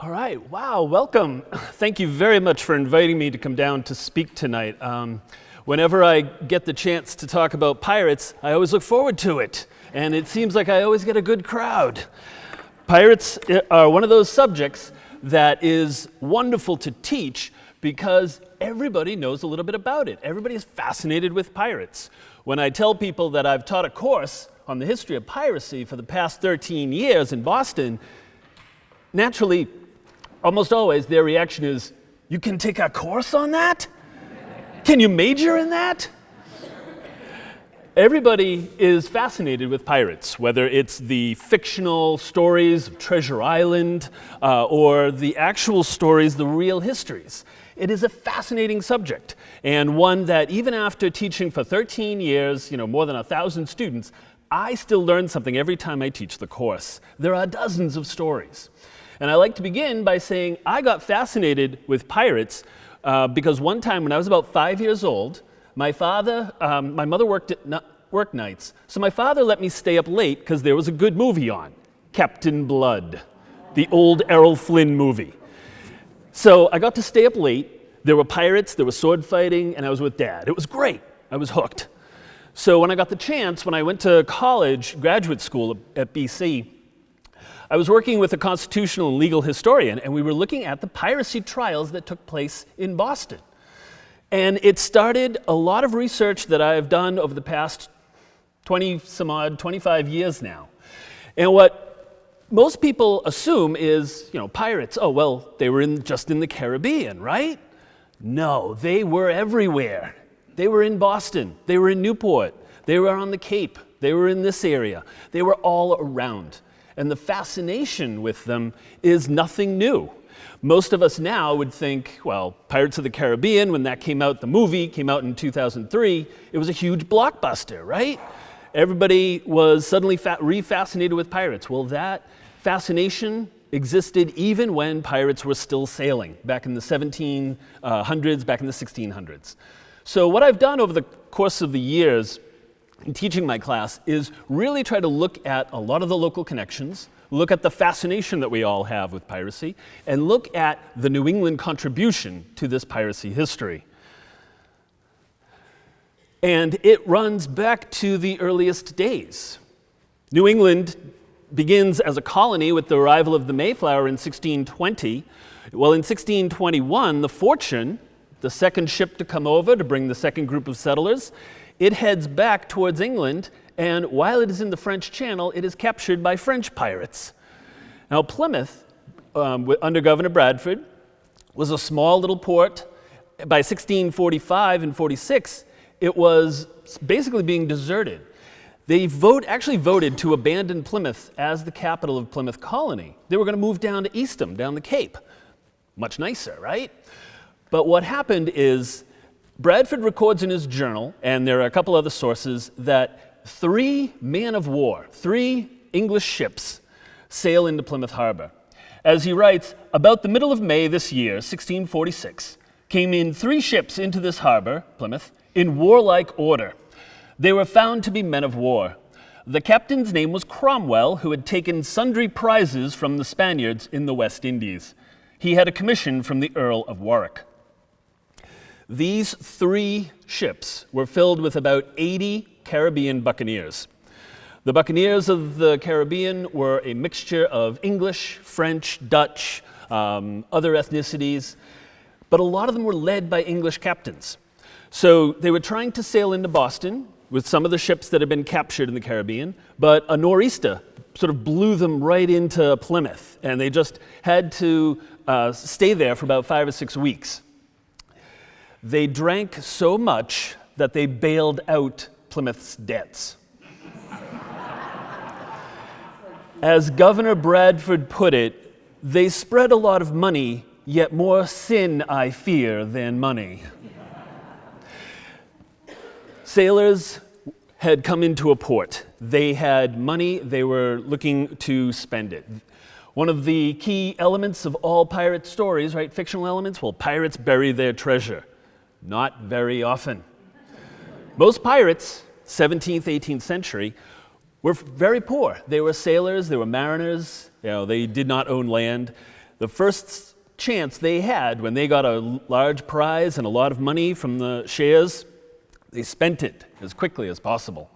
All right, wow, welcome. Thank you very much for inviting me to come down to speak tonight. Whenever I get the chance to talk about pirates, I always look forward to it, and it seems like I always get a good crowd. Pirates are one of those subjects that is wonderful to teach because everybody knows a little bit about it. Everybody is fascinated with pirates. When I tell people that I've taught a course on the history of piracy for the past 13 years in Boston, naturally, almost always their reaction is, "You can take a course on that? Can you major in that?" Everybody is fascinated with pirates, whether it's the fictional stories of Treasure Island or the actual stories, the real histories. It is a fascinating subject, and one that even after teaching for 13 years, more than 1,000 students, I still learn something every time I teach the course. There are dozens of stories. And I like to begin by saying I got fascinated with pirates because one time when I was about 5 years old, my mother worked nights, so my father let me stay up late because there was a good movie on, Captain Blood, the old Errol Flynn movie. So I got to stay up late. There were pirates, there was sword fighting, and I was with Dad. It was great. I was hooked. So when I got the chance, when I went to college, graduate school at BC, I was working with a constitutional and legal historian, and we were looking at the piracy trials that took place in Boston. And it started a lot of research that I've done over the past 25 years now. And what most people assume is, pirates, they were just in the Caribbean, right? No, they were everywhere. They were in Boston, they were in Newport, they were on the Cape, they were in this area. They were all around. And the fascination with them is nothing new. Most of us now would think, Pirates of the Caribbean, when that came out, the movie came out in 2003, it was a huge blockbuster, right? Everybody was suddenly re-fascinated with pirates. Well, that fascination existed even when pirates were still sailing, back in the 1700s, back in the 1600s. So what I've done over the course of the years in teaching my class is really try to look at a lot of the local connections, look at the fascination that we all have with piracy, and look at the New England contribution to this piracy history. And it runs back to the earliest days. New England begins as a colony with the arrival of the Mayflower in 1620. Well, in 1621, the Fortune, the second ship to come over to bring the second group of settlers, it heads back towards England, and while it is in the French Channel, it is captured by French pirates. Now, Plymouth, under Governor Bradford, was a small little port. By 1645 and 46, it was basically being deserted. They actually voted to abandon Plymouth as the capital of Plymouth Colony. They were going to move down to Eastham, down the Cape. Much nicer, right? But what happened is Bradford records in his journal, and there are a couple other sources, that 3 English ships sail into Plymouth Harbor. As he writes, about the middle of May this year, 1646, came in 3 ships into this harbor, Plymouth, in warlike order. They were found to be men of war. The captain's name was Cromwell, who had taken sundry prizes from the Spaniards in the West Indies. He had a commission from the Earl of Warwick. These 3 ships were filled with about 80 Caribbean Buccaneers. The Buccaneers of the Caribbean were a mixture of English, French, Dutch, other ethnicities, but a lot of them were led by English captains. So they were trying to sail into Boston with some of the ships that had been captured in the Caribbean, but a nor'easter sort of blew them right into Plymouth, and they just had to stay there for about 5 or 6 weeks. They drank so much that they bailed out Plymouth's debts. As Governor Bradford put it, they spread a lot of money, yet more sin I fear than money. Sailors had come into a port. They had money, they were looking to spend it. One of the key elements of all pirate stories, right, fictional elements, pirates bury their treasure. Not very often. Most pirates, 17th, 18th century, were very poor. They were sailors, they were mariners, they did not own land. The first chance they had when they got a large prize and a lot of money from the shares, they spent it as quickly as possible.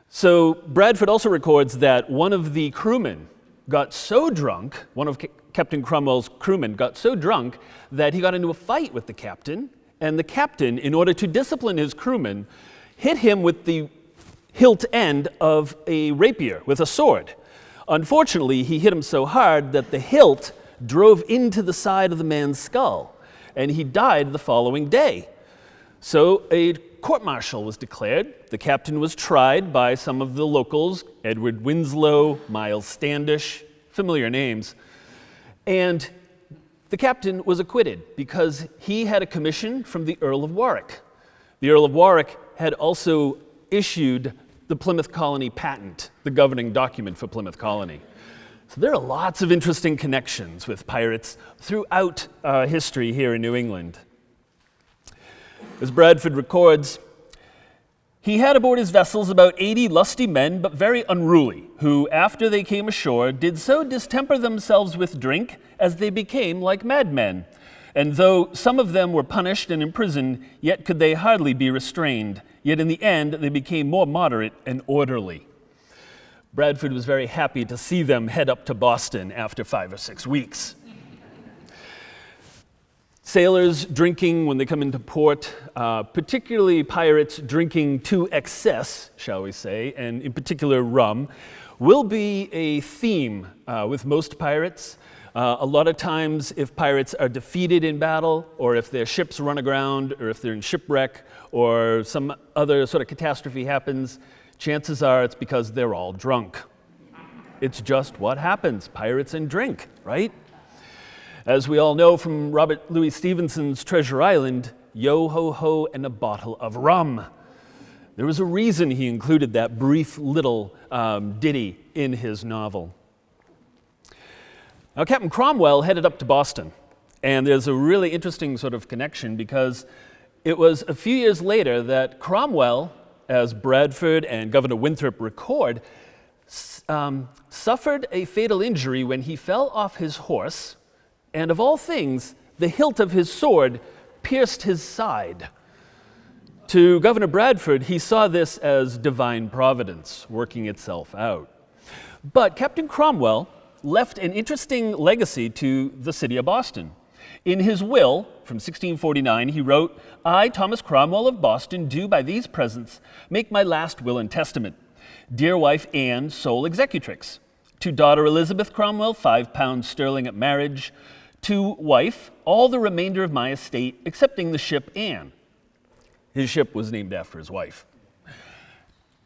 So Bradford also records that one of the crewmen got so drunk, one of Captain Cromwell's crewmen got so drunk that he got into a fight with the captain, and the captain, in order to discipline his crewmen, hit him with the hilt end of a rapier with a sword. Unfortunately, he hit him so hard that the hilt drove into the side of the man's skull, and he died the following day. So a court-martial was declared. The captain was tried by some of the locals, Edward Winslow, Miles Standish, familiar names, and the captain was acquitted because he had a commission from the Earl of Warwick. The Earl of Warwick had also issued the Plymouth Colony Patent, the governing document for Plymouth Colony. So there are lots of interesting connections with pirates throughout history here in New England. As Bradford records, he had aboard his vessels about 80 lusty men, but very unruly, who, after they came ashore, did so distemper themselves with drink, as they became like madmen. And though some of them were punished and imprisoned, yet could they hardly be restrained. Yet in the end, they became more moderate and orderly. Bradford was very happy to see them head up to Boston after 5 or 6 weeks. Sailors drinking when they come into port, particularly pirates drinking to excess, shall we say, and in particular rum, will be a theme with most pirates. A lot of times, if pirates are defeated in battle, or if their ships run aground, or if they're in shipwreck, or some other sort of catastrophe happens, chances are it's because they're all drunk. It's just what happens, pirates and drink, right? As we all know from Robert Louis Stevenson's Treasure Island, yo-ho-ho and a bottle of rum. There was a reason he included that brief little ditty in his novel. Now, Captain Cromwell headed up to Boston, and there's a really interesting sort of connection because it was a few years later that Cromwell, as Bradford and Governor Winthrop record, suffered a fatal injury when he fell off his horse, and of all things, the hilt of his sword pierced his side. To Governor Bradford, he saw this as divine providence working itself out. But Captain Cromwell left an interesting legacy to the city of Boston. In his will from 1649, he wrote, "I, Thomas Cromwell of Boston, do by these presents make my last will and testament. Dear wife Anne, sole executrix. To daughter Elizabeth Cromwell, 5 pounds sterling at marriage. To wife, all the remainder of my estate, excepting the ship Anne." His ship was named after his wife.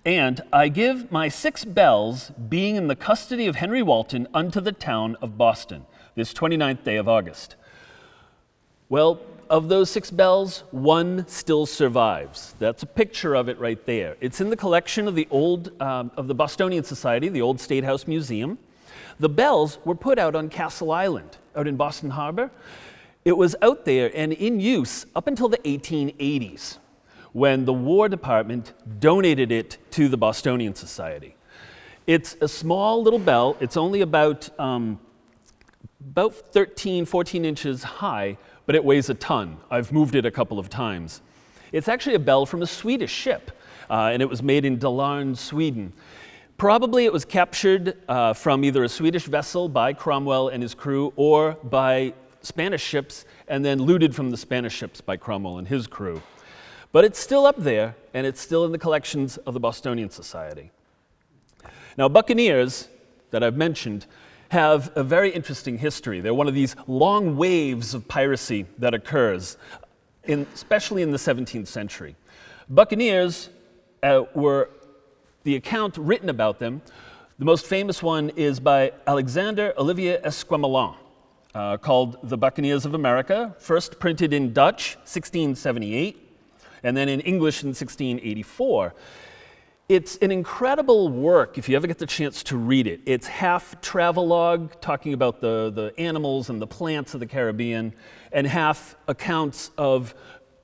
"And I give my 6 bells, being in the custody of Henry Walton, unto the town of Boston, this 29th day of August." Well, of those 6 bells, 1 still survives. That's a picture of it right there. It's in the collection of the Bostonian Society, the Old State House Museum. The bells were put out on Castle Island, out in Boston Harbor. It was out there and in use up until the 1880s, when the War Department donated it to the Bostonian Society. It's a small little bell. It's only about 13, 14 inches high, but it weighs a ton. I've moved it a couple of times. It's actually a bell from a Swedish ship, and it was made in Dalarn, Sweden. Probably it was captured from either a Swedish vessel by Cromwell and his crew or by Spanish ships, and then looted from the Spanish ships by Cromwell and his crew. But it's still up there, and it's still in the collections of the Bostonian Society. Now, Buccaneers, that I've mentioned, have a very interesting history. They're one of these long waves of piracy that occurs, especially in the 17th century. Buccaneers were the account written about them. The most famous one is by Alexander Olivier Esquemeling, called The Buccaneers of America, first printed in Dutch, 1678, and then in English in 1684. It's an incredible work if you ever get the chance to read it. It's half travelogue, talking about the animals and the plants of the Caribbean, and half accounts of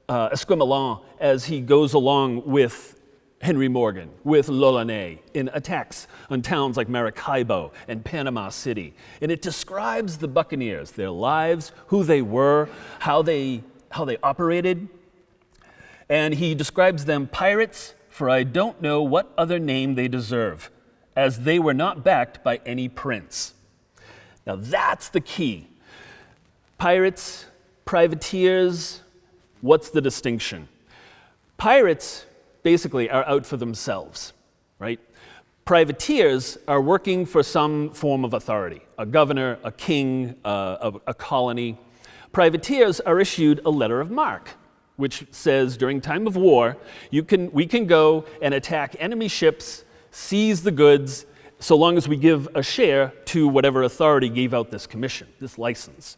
Esquemeling as he goes along with Henry Morgan with L'Ollonais in attacks on towns like Maracaibo and Panama City. And it describes the Buccaneers, their lives, who they were, how they operated. And he describes them pirates, for I don't know what other name they deserve, as they were not backed by any prince. Now that's the key. Pirates, privateers, what's the distinction? Pirates basically are out for themselves, right? Privateers are working for some form of authority, a governor, a king, a colony. Privateers are issued a letter of marque, which says during time of war, we can go and attack enemy ships, seize the goods, so long as we give a share to whatever authority gave out this commission, this license.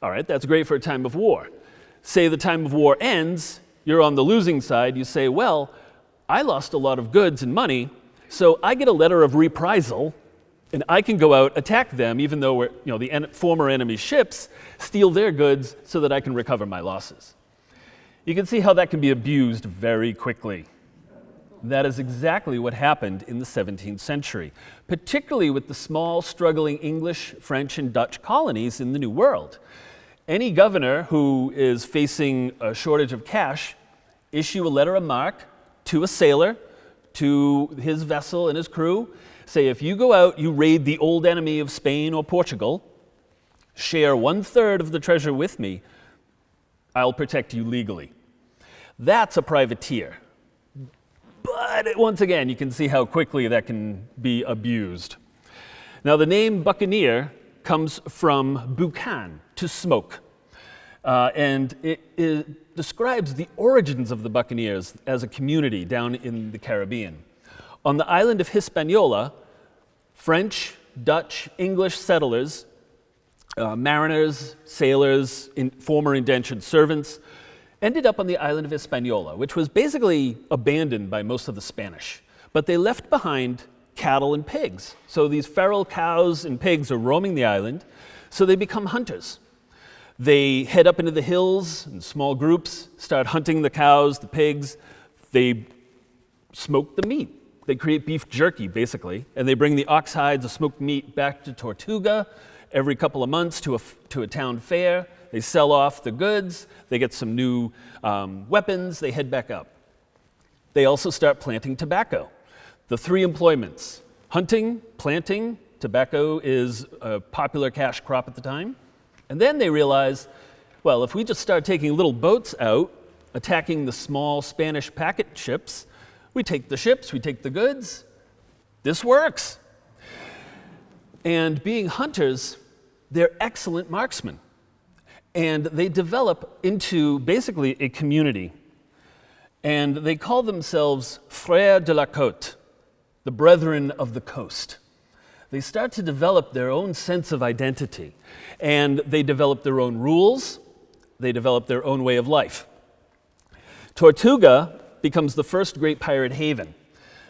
All right, that's great for a time of war. Say the time of war ends, you're on the losing side, you say, well, I lost a lot of goods and money, so I get a letter of reprisal, and I can go out, attack them, even though the former enemy ships, steal their goods so that I can recover my losses. You can see how that can be abused very quickly. That is exactly what happened in the 17th century, particularly with the small, struggling English, French, and Dutch colonies in the New World. Any governor who is facing a shortage of cash issue a letter of marque to a sailor, to his vessel and his crew, say, if you go out, you raid the old enemy of Spain or Portugal, share 1/3 of the treasure with me, I'll protect you legally. That's a privateer. But once again, you can see how quickly that can be abused. Now, the name Buccaneer comes from bucan, to smoke. And it describes the origins of the Buccaneers as a community down in the Caribbean. On the island of Hispaniola, French, Dutch, English settlers, mariners, sailors, former indentured servants, ended up on the island of Hispaniola, which was basically abandoned by most of the Spanish. But they left behind cattle and pigs. So these feral cows and pigs are roaming the island, so they become hunters. They head up into the hills in small groups, start hunting the cows, the pigs. They smoke the meat. They create beef jerky, basically, and they bring the ox hides, the smoked meat, back to Tortuga every couple of months to a town fair. They sell off the goods. They get some new weapons. They head back up. They also start planting tobacco. The three employments: hunting, planting. Tobacco is a popular cash crop at the time. And then they realize, well, if we just start taking little boats out, attacking the small Spanish packet ships, we take the ships, we take the goods, this works. And being hunters, they're excellent marksmen. And they develop into basically a community. And they call themselves Frères de la Côte, the Brethren of the Coast. They start to develop their own sense of identity, and they develop their own rules, they develop their own way of life. Tortuga becomes the first great pirate haven.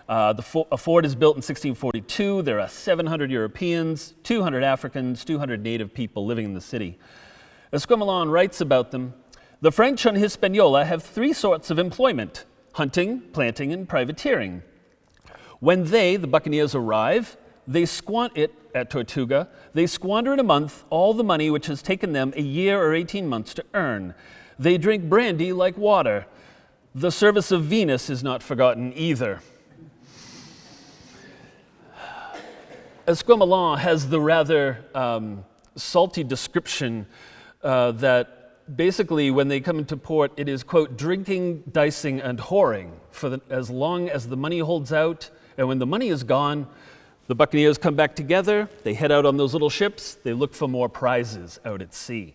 A fort is built in 1642. There are 700 Europeans, 200 Africans, 200 native people living in the city. Esquemelan writes about them, the French on Hispaniola have three sorts of employment: hunting, planting, and privateering. When they, the Buccaneers, arrive, they at Tortuga, they squander in a month all the money which has taken them a year or 18 months to earn. They drink brandy like water. The service of Venus is not forgotten either. Esquemelan has the rather salty description that basically when they come into port, it is, quote, drinking, dicing, and whoring as long as the money holds out, and when the money is gone, the Buccaneers come back together, they head out on those little ships, they look for more prizes out at sea.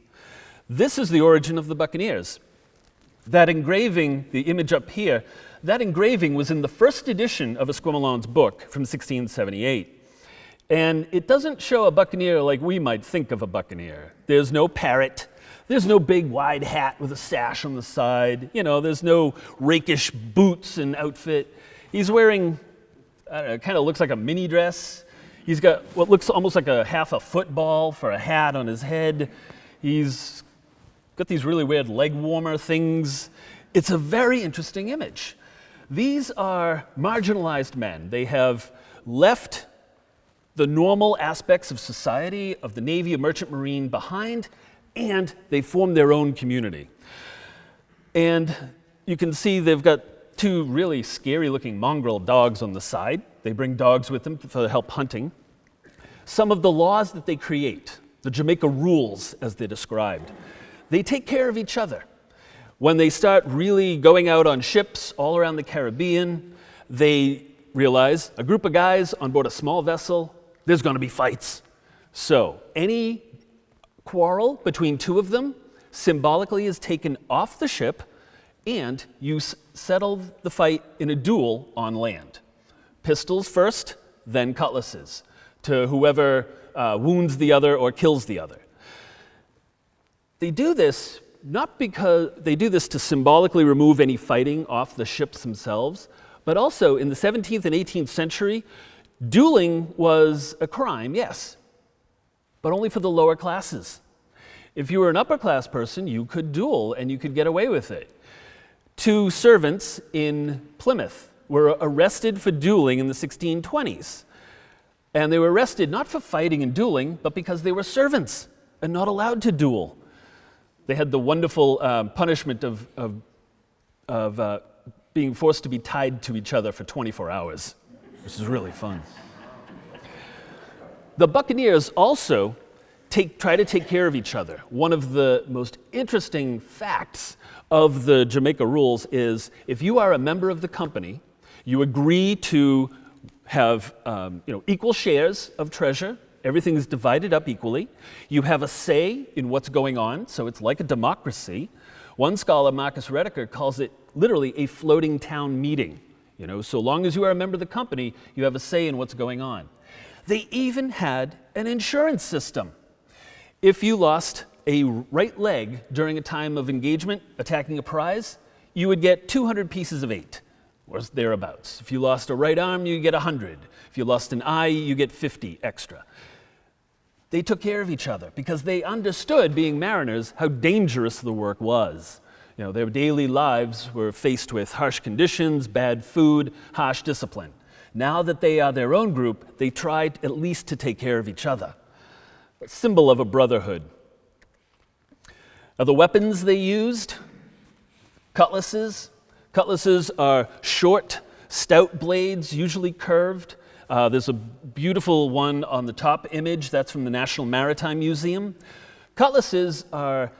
This is the origin of the Buccaneers. That engraving, the image up here, that engraving was in the first edition of Esquemelan's book from 1678. And it doesn't show a buccaneer like we might think of a buccaneer. There's no parrot, there's no big wide hat with a sash on the side, there's no rakish boots and outfit. He's wearing, I don't know, it kind of looks like a mini dress. He's got what looks almost like half a football for a hat on his head. He's got these really weird leg warmer things. It's a very interesting image. These are marginalized men. They have left the normal aspects of society, of the Navy, of Merchant Marine behind, and they formed their own community. And you can see they've got two really scary-looking mongrel dogs on the side. They bring dogs with them for help hunting. Some of the laws that they create, the Jamaica rules as they're described, they take care of each other. When they start really going out on ships all around the Caribbean, they realize a group of guys on board a small vessel, there's going to be fights. So any quarrel between two of them symbolically is taken off the ship, and you settle the fight in a duel on land. Pistols first, then cutlasses, to whoever wounds the other or kills the other. They do this not because they do this to symbolically remove any fighting off the ships themselves, but also in the 17th and 18th century, dueling was a crime, yes, but only for the lower classes. If you were an upper class person, you could duel and you could get away with it. Two servants in Plymouth were arrested for dueling in the 1620s. And they were arrested not for fighting and dueling, but because they were servants and not allowed to duel. They had the wonderful punishment of being forced to be tied to each other for 24 hours, which is really fun. The Buccaneers also try to take care of each other. One of the most interesting facts of the Jamaica rules is if you are a member of the company, you agree to have equal shares of treasure. Everything is divided up equally. You have a say in what's going on, so it's like a democracy. One scholar, Marcus Rediker, calls it literally a floating town meeting. So long as you are a member of the company, you have a say in what's going on. They even had an insurance system. If you lost a right leg during a time of engagement attacking a prize, you would get 200 pieces of 8, or thereabouts. If you lost a right arm, you get 100. If you lost an eye, you get 50 extra. They took care of each other because they understood, being mariners, how dangerous the work was. Their daily lives were faced with harsh conditions, bad food, harsh discipline. Now that they are their own group, they tried at least to take care of each other. A symbol of a brotherhood. Now, the weapons they used, cutlasses. Cutlasses are short, stout blades, usually curved. There's a beautiful one on the top image. That's from the National Maritime Museum. Cutlasses are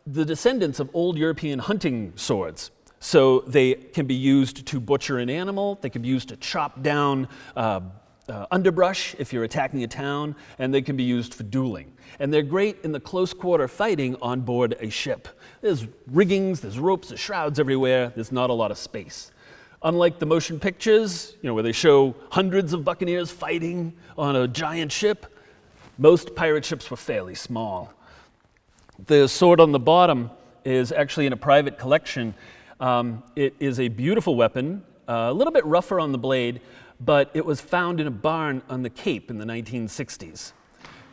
the descendants of old European hunting swords. So they can be used to butcher an animal. They can be used to chop down underbrush if you're attacking a town, and they can be used for dueling. And they're great in the close quarter fighting on board a ship. There's riggings, there's ropes, there's shrouds everywhere. There's not a lot of space. Unlike the motion pictures, where they show hundreds of buccaneers fighting on a giant ship, most pirate ships were fairly small. The sword on the bottom is actually in a private collection. It is a beautiful weapon, a little bit rougher on the blade, but it was found in a barn on the Cape in the 1960s.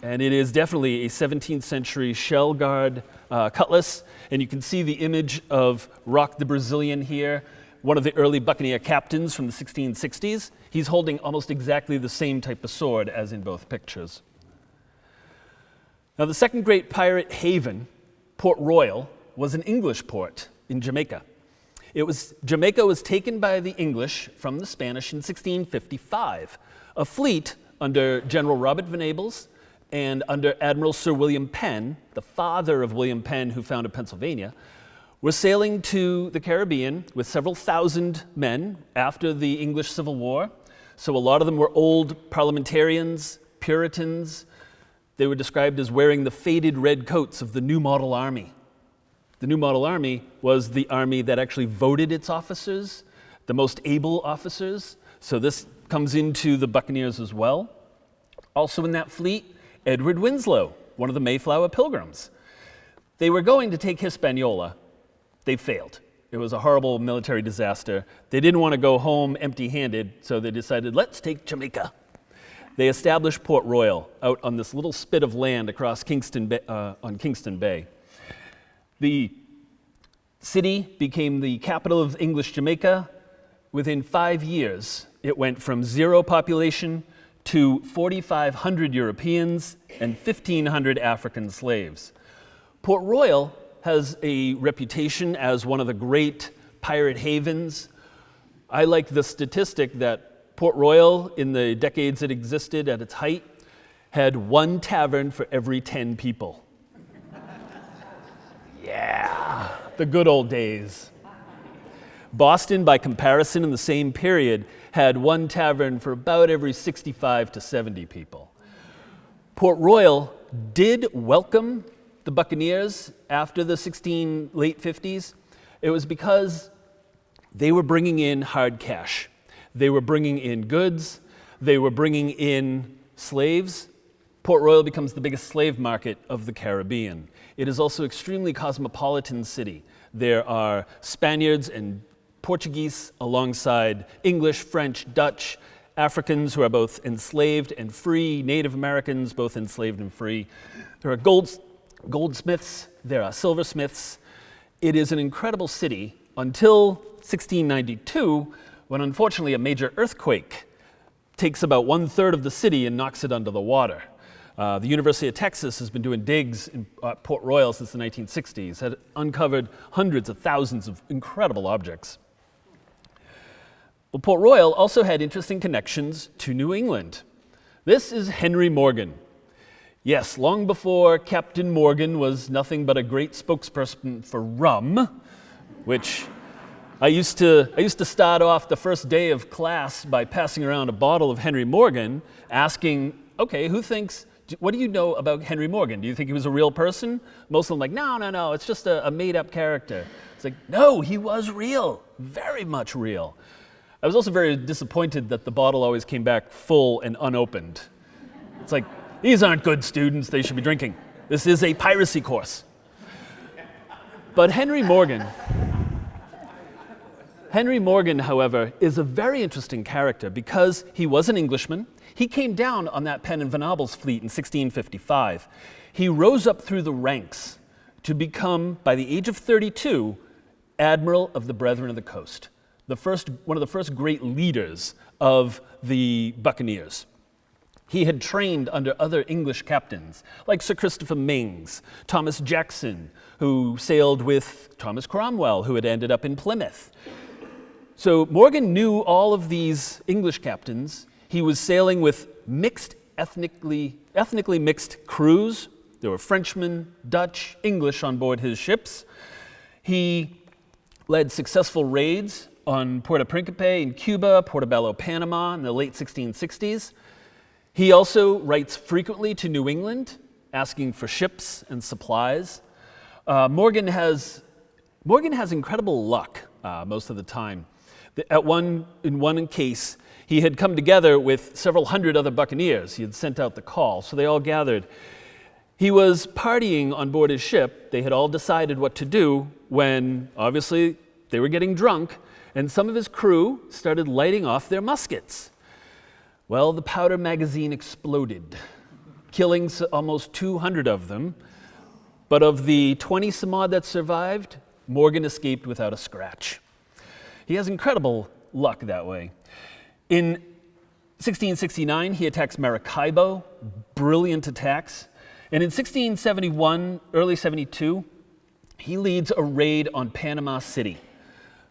And it is definitely a 17th century shell guard cutlass. And you can see the image of Rock the Brazilian here, one of the early Buccaneer captains from the 1660s. He's holding almost exactly the same type of sword as in both pictures. Now, the second great pirate haven, Port Royal, was an English port in Jamaica. Jamaica was taken by the English from the Spanish in 1655. A fleet under General Robert Venables and under Admiral Sir William Penn, the father of William Penn who founded Pennsylvania, were sailing to the Caribbean with several thousand men after the English Civil War. So a lot of them were old parliamentarians, Puritans. They were described as wearing the faded red coats of the New Model Army. The New Model Army was the army that actually voted its officers, the most able officers. So this comes into the Buccaneers as well. Also in that fleet, Edward Winslow, one of the Mayflower Pilgrims. They were going to take Hispaniola. They failed. It was a horrible military disaster. They didn't want to go home empty-handed, so they decided, let's take Jamaica. They established Port Royal out on this little spit of land across Kingston Bay. The city became the capital of English Jamaica. within 5 years, it went from 0 population to 4,500 Europeans and 1,500 African slaves. Port Royal has a reputation as one of the great pirate havens. I like the statistic that Port Royal, in the decades it existed at its height, had 1 tavern for every 10 people. Yeah, the good old days. Boston, by comparison, in the same period, had 1 tavern for about every 65 to 70 people. Port Royal did welcome the Buccaneers after the late 50s. It was because they were bringing in hard cash. They were bringing in goods. They were bringing in slaves. Port Royal becomes the biggest slave market of the Caribbean. It is also an extremely cosmopolitan city. There are Spaniards and Portuguese alongside English, French, Dutch, Africans who are both enslaved and free, Native Americans both enslaved and free. There are goldsmiths, there are silversmiths. It is an incredible city until 1692, when unfortunately a major earthquake takes about 1/3 of the city and knocks it under the water. The University of Texas has been doing digs in Port Royal since the 1960s, had uncovered hundreds of thousands of incredible objects. Well, Port Royal also had interesting connections to New England. This is Henry Morgan. Yes, long before Captain Morgan was nothing but a great spokesperson for rum, which I used to start off the first day of class by passing around a bottle of Henry Morgan, asking, okay, what do you know about Henry Morgan? Do you think he was a real person? Most of them like, no, it's just a made-up character. It's like, no, he was real, very much real. I was also very disappointed that the bottle always came back full and unopened. It's like, these aren't good students, they should be drinking. This is a piracy course. But Henry Morgan, however, is a very interesting character because he was an Englishman. He came down on that Penn and Venable's fleet in 1655. He rose up through the ranks to become, by the age of 32, Admiral of the Brethren of the Coast, one of the first great leaders of the Buccaneers. He had trained under other English captains, like Sir Christopher Mings, Thomas Jackson, who sailed with Thomas Cromwell, who had ended up in Plymouth. So Morgan knew all of these English captains. He was sailing with ethnically mixed crews. There were Frenchmen, Dutch, English on board his ships. He led successful raids on Puerto Príncipe in Cuba, Portobello, Panama in the late 1660s. He also writes frequently to New England, asking for ships and supplies. Morgan has incredible luck most of the time. In one case, he had come together with several hundred other Buccaneers. He had sent out the call, so they all gathered. He was partying on board his ship. They had all decided what to do when, obviously, they were getting drunk, and some of his crew started lighting off their muskets. Well, the powder magazine exploded, killing almost 200 of them. But of the 20 some odd that survived, Morgan escaped without a scratch. He has incredible luck that way. In 1669, he attacks Maracaibo, brilliant attacks. And in 1671, early 72, he leads a raid on Panama City,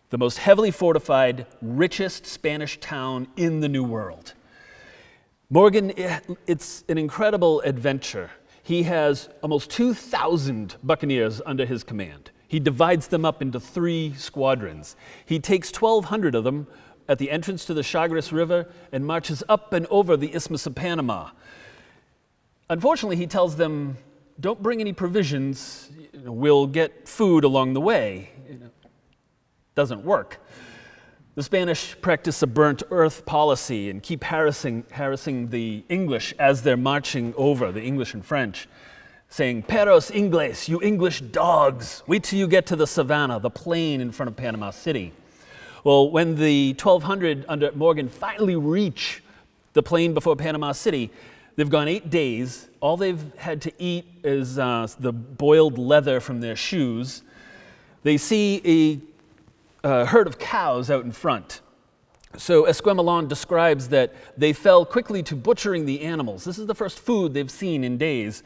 the most heavily fortified, richest Spanish town in the New World. Morgan, it's an incredible adventure. He has almost 2,000 Buccaneers under his command. He divides them up into 3 squadrons. He takes 1,200 of them at the entrance to the Chagres River and marches up and over the Isthmus of Panama. Unfortunately, he tells them, don't bring any provisions, we'll get food along the way. Doesn't work. The Spanish practice a burnt earth policy and keep harassing the English as they're marching over, the English and French, saying, "Perros Ingles, you English dogs, wait till you get to the savannah, the plain in front of Panama City." Well, when the 1,200 under Morgan finally reach the plain before Panama City, they've gone 8 days. All they've had to eat is the boiled leather from their shoes. They see a herd of cows out in front. So Esquemelin describes that they fell quickly to butchering the animals. This is the first food they've seen in days.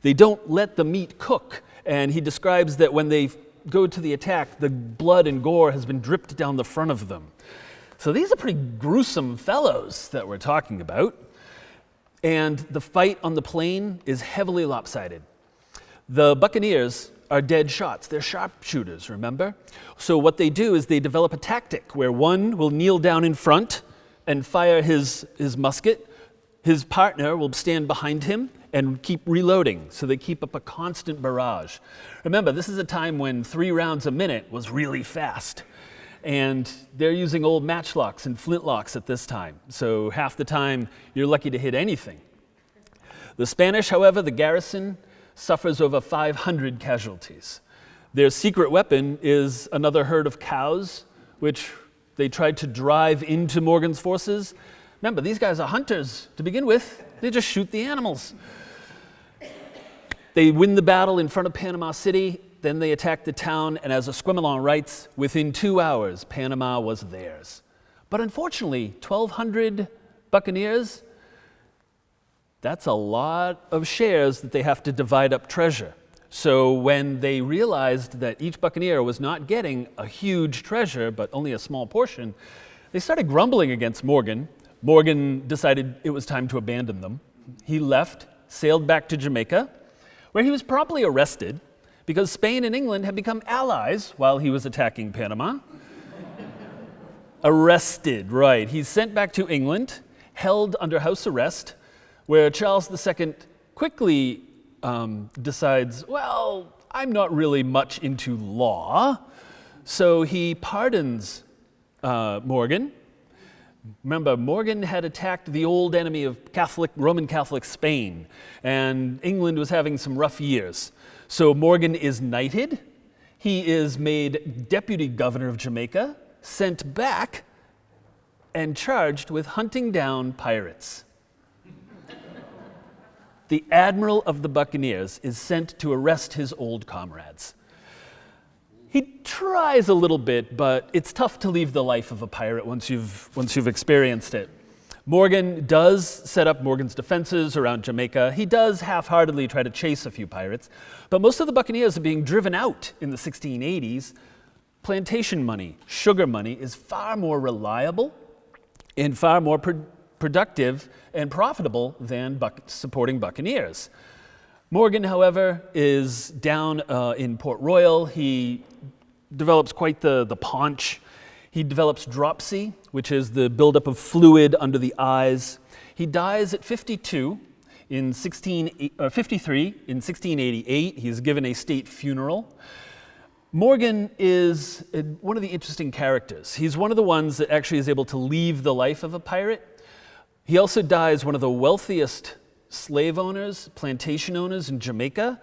They don't let the meat cook, and he describes that when they go to the attack, the blood and gore has been dripped down the front of them. So these are pretty gruesome fellows that we're talking about. And the fight on the plain is heavily lopsided. The Buccaneers are dead shots. They're sharpshooters, remember? So what they do is they develop a tactic where one will kneel down in front and fire his musket. His partner will stand behind him and keep reloading. So they keep up a constant barrage. Remember, this is a time when 3 rounds a minute was really fast. And they're using old matchlocks and flintlocks at this time. So half the time, you're lucky to hit anything. The Spanish, however, the garrison, suffers over 500 casualties. Their secret weapon is another herd of cows, which they tried to drive into Morgan's forces. Remember, these guys are hunters to begin with. They just shoot the animals. They win the battle in front of Panama City. Then they attack the town, and as Esquemelin writes, within 2 hours, Panama was theirs. But unfortunately, 1,200 Buccaneers, that's a lot of shares that they have to divide up treasure. So when they realized that each Buccaneer was not getting a huge treasure, but only a small portion, they started grumbling against Morgan. Morgan decided it was time to abandon them. He left, sailed back to Jamaica, where he was promptly arrested, because Spain and England had become allies while he was attacking Panama. Arrested, right. He's sent back to England, held under house arrest, where Charles II quickly decides, well, I'm not really much into law, so he pardons Morgan. Remember, Morgan had attacked the old enemy of Roman Catholic Spain, and England was having some rough years. So Morgan is knighted, he is made deputy governor of Jamaica, sent back, and charged with hunting down pirates. The admiral of the Buccaneers is sent to arrest his old comrades. He tries a little bit, but it's tough to leave the life of a pirate once you've experienced it. Morgan does set up Morgan's defenses around Jamaica. He does half-heartedly try to chase a few pirates, but most of the Buccaneers are being driven out in the 1680s. Plantation money, sugar money, is far more reliable and far more productive and profitable than supporting Buccaneers. Morgan, however, is down in Port Royal. He develops quite the paunch. He develops dropsy, which is the buildup of fluid under the eyes. He dies at 53 in 1688. He's given a state funeral. Morgan is one of the interesting characters. He's one of the ones that actually is able to leave the life of a pirate. He also dies one of the wealthiest slave owners, plantation owners in Jamaica.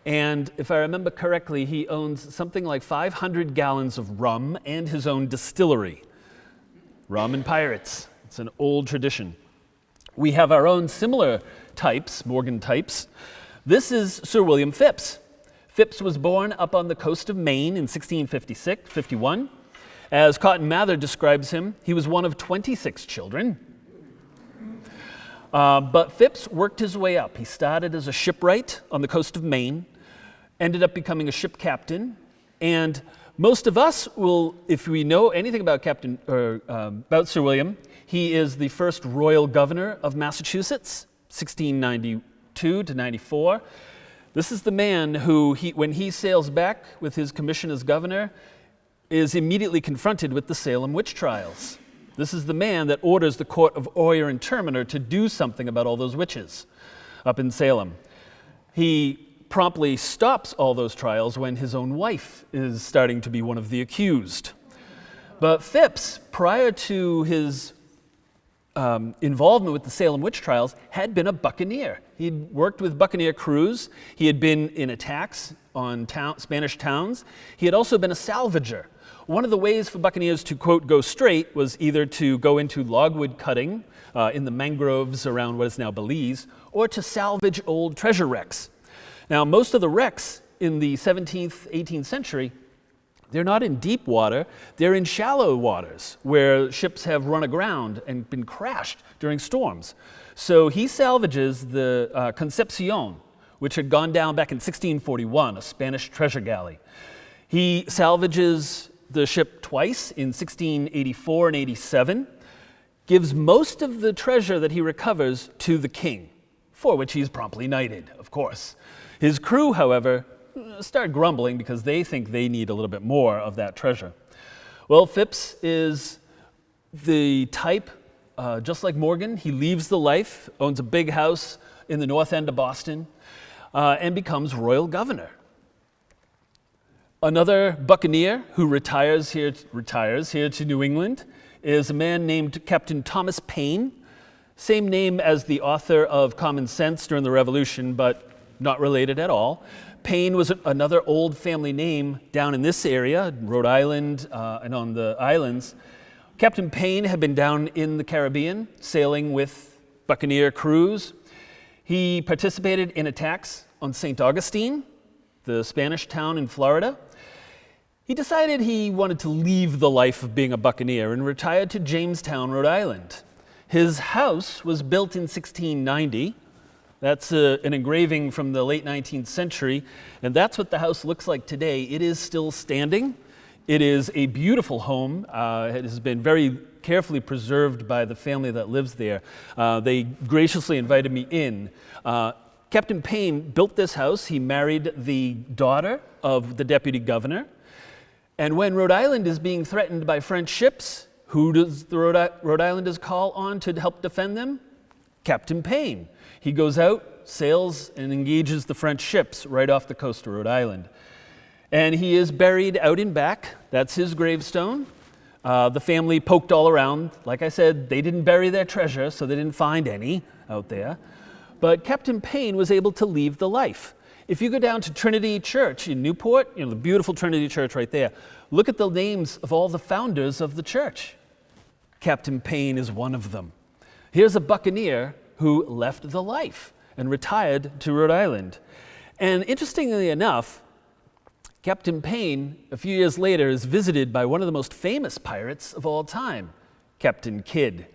And if I remember correctly, he owns something like 500 gallons of rum and his own distillery. Rum and pirates. It's an old tradition. We have our own similar types, Morgan types. This is Sir William Phips. Phips was born up on the coast of Maine in 1651. As Cotton Mather describes him, he was one of 26 children. But Phips worked his way up. He started as a shipwright on the coast of Maine, ended up becoming a ship captain, and most of us will, if we know anything about about Sir William, he is the first royal governor of Massachusetts, 1692 to 94. This is the man who, when he sails back with his commission as governor, is immediately confronted with the Salem witch trials. This is the man that orders the court of Oyer and Terminer to do something about all those witches up in Salem. He promptly stops all those trials when his own wife is starting to be one of the accused. But Phips, prior to his involvement with the Salem witch trials, had been a buccaneer. He'd worked with buccaneer crews. He had been in attacks on Spanish towns. He had also been a salvager. One of the ways for buccaneers to, quote, go straight was either to go into logwood cutting in the mangroves around what is now Belize, or to salvage old treasure wrecks. Now, most of the wrecks in the 17th, 18th century They're not in deep water, they're in shallow waters where ships have run aground and been crashed during storms. So he salvages the Concepcion, which had gone down back in 1641, a Spanish treasure galley. He salvages the ship twice in 1684 and 87, gives most of the treasure that he recovers to the king, for which he's promptly knighted, of course. His crew, however, start grumbling because they think they need a little bit more of that treasure. Well, Phipps is the type, just like Morgan, he leaves the life, owns a big house in the north end of Boston, and becomes royal governor. Another Buccaneer who retires here to New England is a man named Captain Thomas Paine, same name as the author of Common Sense during the Revolution, but not related at all. Paine was another old family name down in this area, Rhode Island and on the islands. Captain Paine had been down in the Caribbean, sailing with Buccaneer crews. He participated in attacks on St. Augustine, the Spanish town in Florida. He decided he wanted to leave the life of being a Buccaneer and retired to Jamestown, Rhode Island. His house was built in 1690. That's an engraving from the late 19th century, and that's what the house looks like today. It is still standing. It is a beautiful home. It has been very carefully preserved by the family that lives there. They graciously invited me in. Captain Paine built this house. He married the daughter of the deputy governor. And when Rhode Island is being threatened by French ships, who does the Rhode Islanders call on to help defend them? Captain Paine. He goes out, sails, and engages the French ships right off the coast of Rhode Island. And he is buried out in back. That's his gravestone. The family poked all around. Like I said, they didn't bury their treasure, so they didn't find any out there. But Captain Paine was able to leave the life. If you go down to Trinity Church in Newport, the beautiful Trinity Church right there, look at the names of all the founders of the church. Captain Paine is one of them. Here's a Buccaneer who left the life and retired to Rhode Island. And interestingly enough, Captain Paine, a few years later, is visited by one of the most famous pirates of all time, Captain Kidd.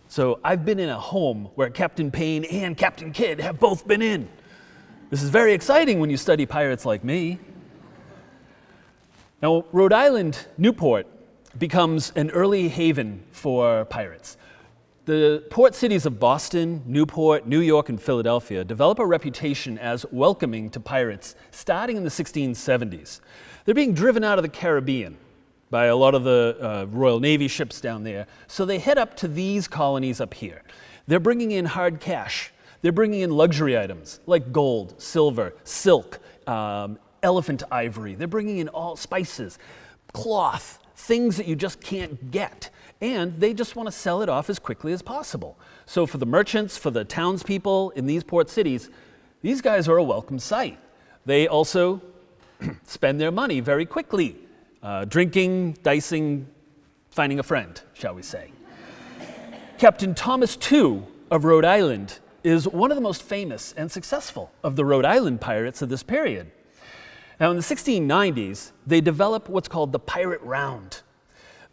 So I've been in a home where Captain Paine and Captain Kidd have both been in. This is very exciting when you study pirates like me. Now, Rhode Island, Newport, becomes an early haven for pirates. The port cities of Boston, Newport, New York, and Philadelphia develop a reputation as welcoming to pirates starting in the 1670s. They're being driven out of the Caribbean by a lot of the Royal Navy ships down there, so they head up to these colonies up here. They're bringing in hard cash. They're bringing in luxury items like gold, silver, silk, elephant ivory. They're bringing in all spices, cloth, things that you just can't get. And they just want to sell it off as quickly as possible. So for the merchants, for the townspeople in these port cities, these guys are a welcome sight. They also spend their money very quickly, drinking, dicing, finding a friend, shall we say. Captain Thomas II of Rhode Island is one of the most famous and successful of the Rhode Island pirates of this period. Now in the 1690s, they develop what's called the Pirate Round.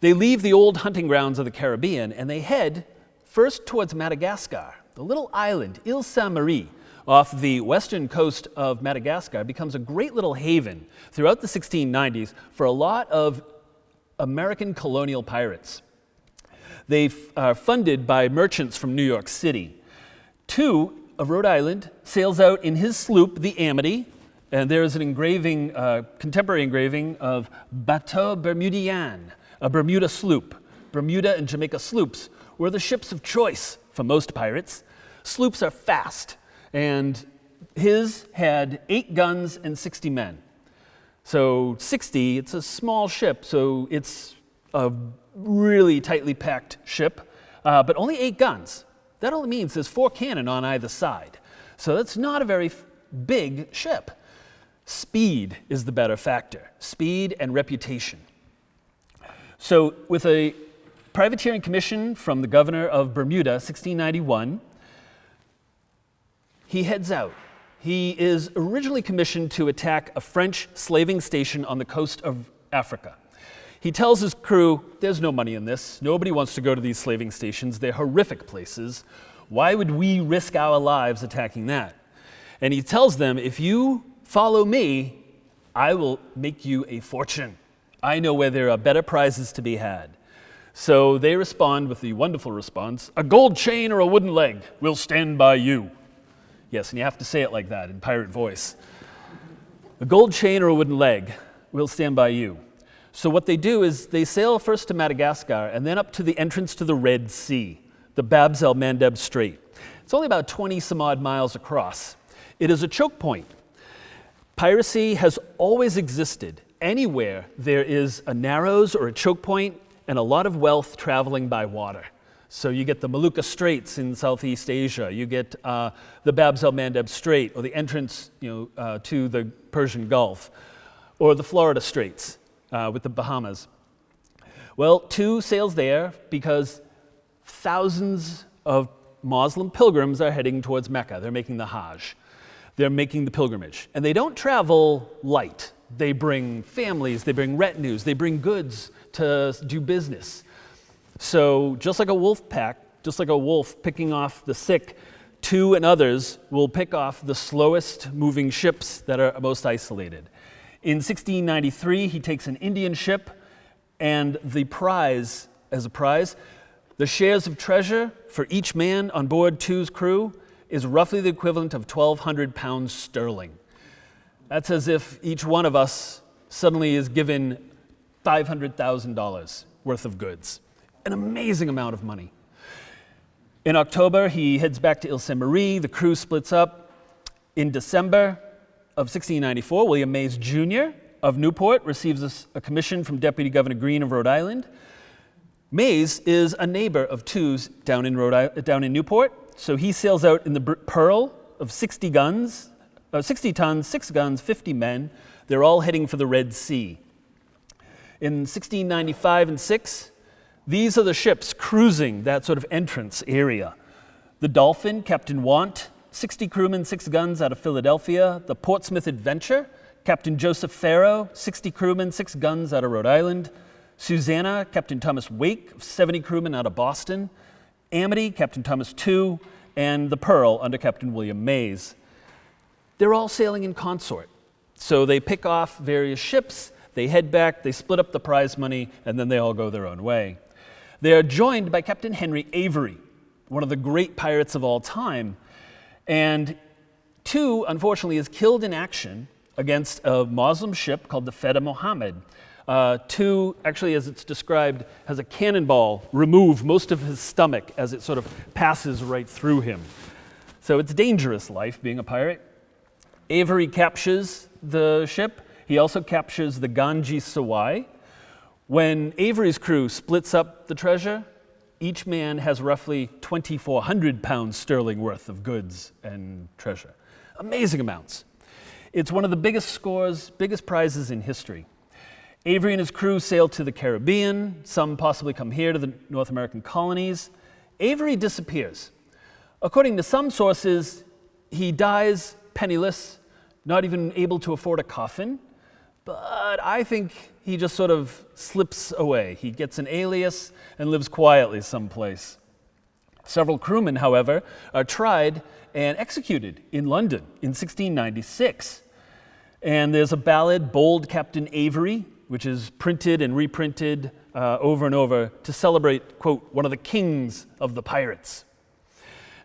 They leave the old hunting grounds of the Caribbean and they head first towards Madagascar. The little island, Ile Saint-Marie, off the western coast of Madagascar becomes a great little haven throughout the 1690s for a lot of American colonial pirates. They are funded by merchants from New York City. Two of Rhode Island sails out in his sloop, the Amity, and there is an engraving, contemporary engraving of Bateau Bermudien, a Bermuda sloop. Bermuda and Jamaica sloops were the ships of choice for most pirates. Sloops are fast, and his had 8 guns and 60 men. So 60, it's a small ship, so it's a really tightly packed ship, but only 8 guns. That only means there's 4 cannon on either side. So that's not a very big ship. Speed is the better factor, speed and reputation. So with a privateering commission from the governor of Bermuda, 1691, he heads out. He is originally commissioned to attack a French slaving station on the coast of Africa. He tells his crew, there's no money in this. Nobody wants to go to these slaving stations. They're horrific places. Why would we risk our lives attacking that? And he tells them, if you follow me, I will make you a fortune. I know where there are better prizes to be had. So they respond with the wonderful response, a gold chain or a wooden leg, we'll stand by you. Yes, and you have to say it like that in pirate voice. A gold chain or a wooden leg, we'll stand by you. So what they do is they sail first to Madagascar and then up to the entrance to the Red Sea, the Bab el Mandeb Strait. It's only about 20 some odd miles across. It is a choke point. Piracy has always existed. Anywhere there is a narrows or a choke point and a lot of wealth traveling by water. So you get the Molucca Straits in Southeast Asia, you get the Bab el Mandeb Strait, or the entrance to the Persian Gulf, or the Florida Straits with the Bahamas. Well, two sails there because thousands of Muslim pilgrims are heading towards Mecca. They're making the Hajj. They're making the pilgrimage. And they don't travel light. They bring families, they bring retinues, they bring goods to do business. So just like a wolf pack, just like a wolf picking off the sick, two and others will pick off the slowest moving ships that are most isolated. In 1693, he takes an Indian ship, and the prize, the shares of treasure for each man on board two's crew is roughly the equivalent of 1,200 pounds sterling. That's as if each one of us suddenly is given $500,000 worth of goods. An amazing amount of money. In October, he heads back to Ile Saint-Marie. The crew splits up. In December of 1694, William Mays Jr. of Newport receives a commission from Deputy Governor Greene of Rhode Island. Mays is a neighbor of Two's down in Newport, so he sails out in the Pearl of 60 tons, 6 guns, 50 men. They're all heading for the Red Sea. In 1695 and 6, these are the ships cruising that sort of entrance area. The Dolphin, Captain Want, 60 crewmen, 6 guns out of Philadelphia. The Portsmouth Adventure, Captain Joseph Farrow, 60 crewmen, 6 guns out of Rhode Island. Susanna, Captain Thomas Wake, 70 crewmen out of Boston. Amity, Captain Thomas II, and the Pearl under Captain William Mays. They're all sailing in consort. So they pick off various ships, they head back, they split up the prize money, and then they all go their own way. They are joined by Captain Henry Avery, one of the great pirates of all time. And Two, unfortunately, is killed in action against a Muslim ship called the Feda Mohammed. Two, actually, as it's described, has a cannonball remove most of his stomach as it sort of passes right through him. So it's dangerous life being a pirate. Avery captures the ship. He also captures the Ganji Sawai. When Avery's crew splits up the treasure, each man has roughly 2,400 pounds sterling worth of goods and treasure. Amazing amounts. It's one of the biggest prizes in history. Avery and his crew sail to the Caribbean. Some possibly come here to the North American colonies. Avery disappears. According to some sources, he dies penniless, not even able to afford a coffin. But I think he just sort of slips away. He gets an alias and lives quietly someplace. Several crewmen, however, are tried and executed in London in 1696. And there's a ballad, Bold Captain Avery, which is printed and reprinted over and over to celebrate, quote, one of the kings of the pirates.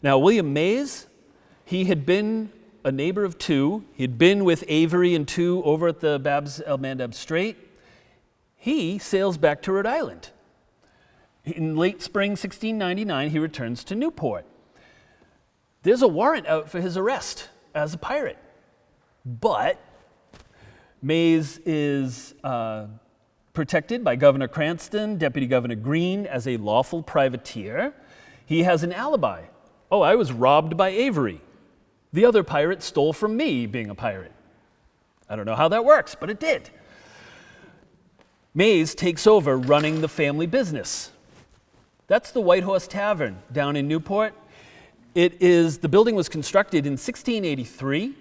Now, William Mays, he had been a neighbor of Two. He had been with Avery and Two over at the Bab el Mandeb Strait. He sails back to Rhode Island. In late spring 1699, he returns to Newport. There's a warrant out for his arrest as a pirate. But Mays is protected by Governor Cranston, Deputy Governor Greene as a lawful privateer. He has an alibi. Oh, I was robbed by Avery. The other pirate stole from me being a pirate. I don't know how that works, but it did. Mays takes over running the family business. That's the White Horse Tavern down in Newport. The building was constructed in 1683,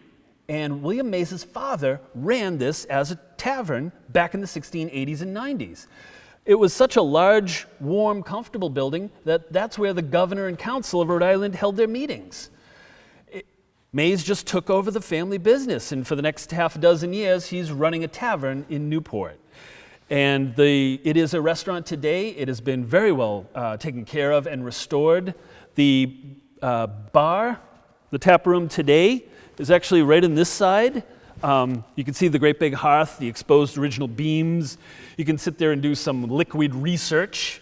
And William Mays's father ran this as a tavern back in the 1680s and 90s. It was such a large, warm, comfortable building that that's where the governor and council of Rhode Island held their meetings. Mays just took over the family business, and for the next half a dozen years, he's running a tavern in Newport. And it is a restaurant today. It has been very well taken care of and restored. The bar, the tap room today, is actually right on this side. You can see the great big hearth, the exposed original beams. You can sit there and do some liquid research,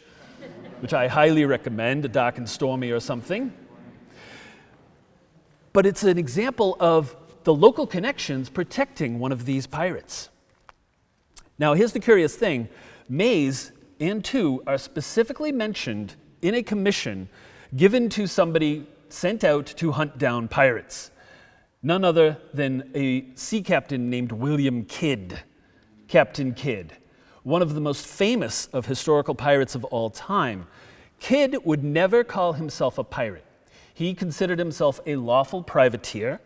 which I highly recommend, a dark and stormy or something. But it's an example of the local connections protecting one of these pirates. Now, here's the curious thing. Mays and Tew are specifically mentioned in a commission given to somebody sent out to hunt down pirates. None other than a sea captain named William Kidd, Captain Kidd, one of the most famous of historical pirates of all time. Kidd would never call himself a pirate. He considered himself a lawful privateer.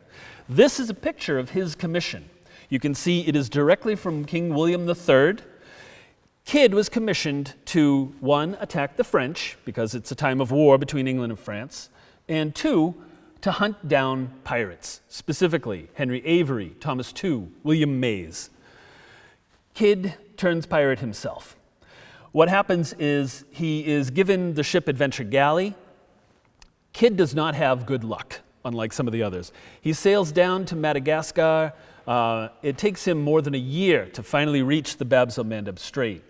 This is a picture of his commission. You can see it is directly from King William III. Kidd was commissioned to, 1, attack the French, because it's a time of war between England and France, and 2, to hunt down pirates, specifically Henry Avery, Thomas Tew, William Mays. Kidd turns pirate himself. What happens is he is given the ship Adventure Galley. Kidd does not have good luck, unlike some of the others. He sails down to Madagascar. It takes him more than a year to finally reach the Bab-el-Mandeb Strait.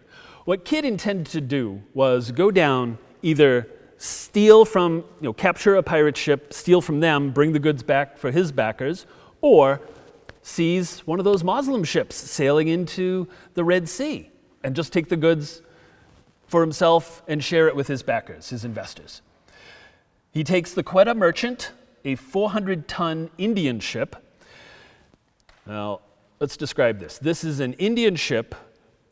What Kidd intended to do was go down, either steal from, capture a pirate ship, steal from them, bring the goods back for his backers, or seize one of those Muslim ships sailing into the Red Sea and just take the goods for himself and share it with his backers, his investors. He takes the Quetta Merchant, a 400-ton Indian ship. Now, let's describe this. This is an Indian ship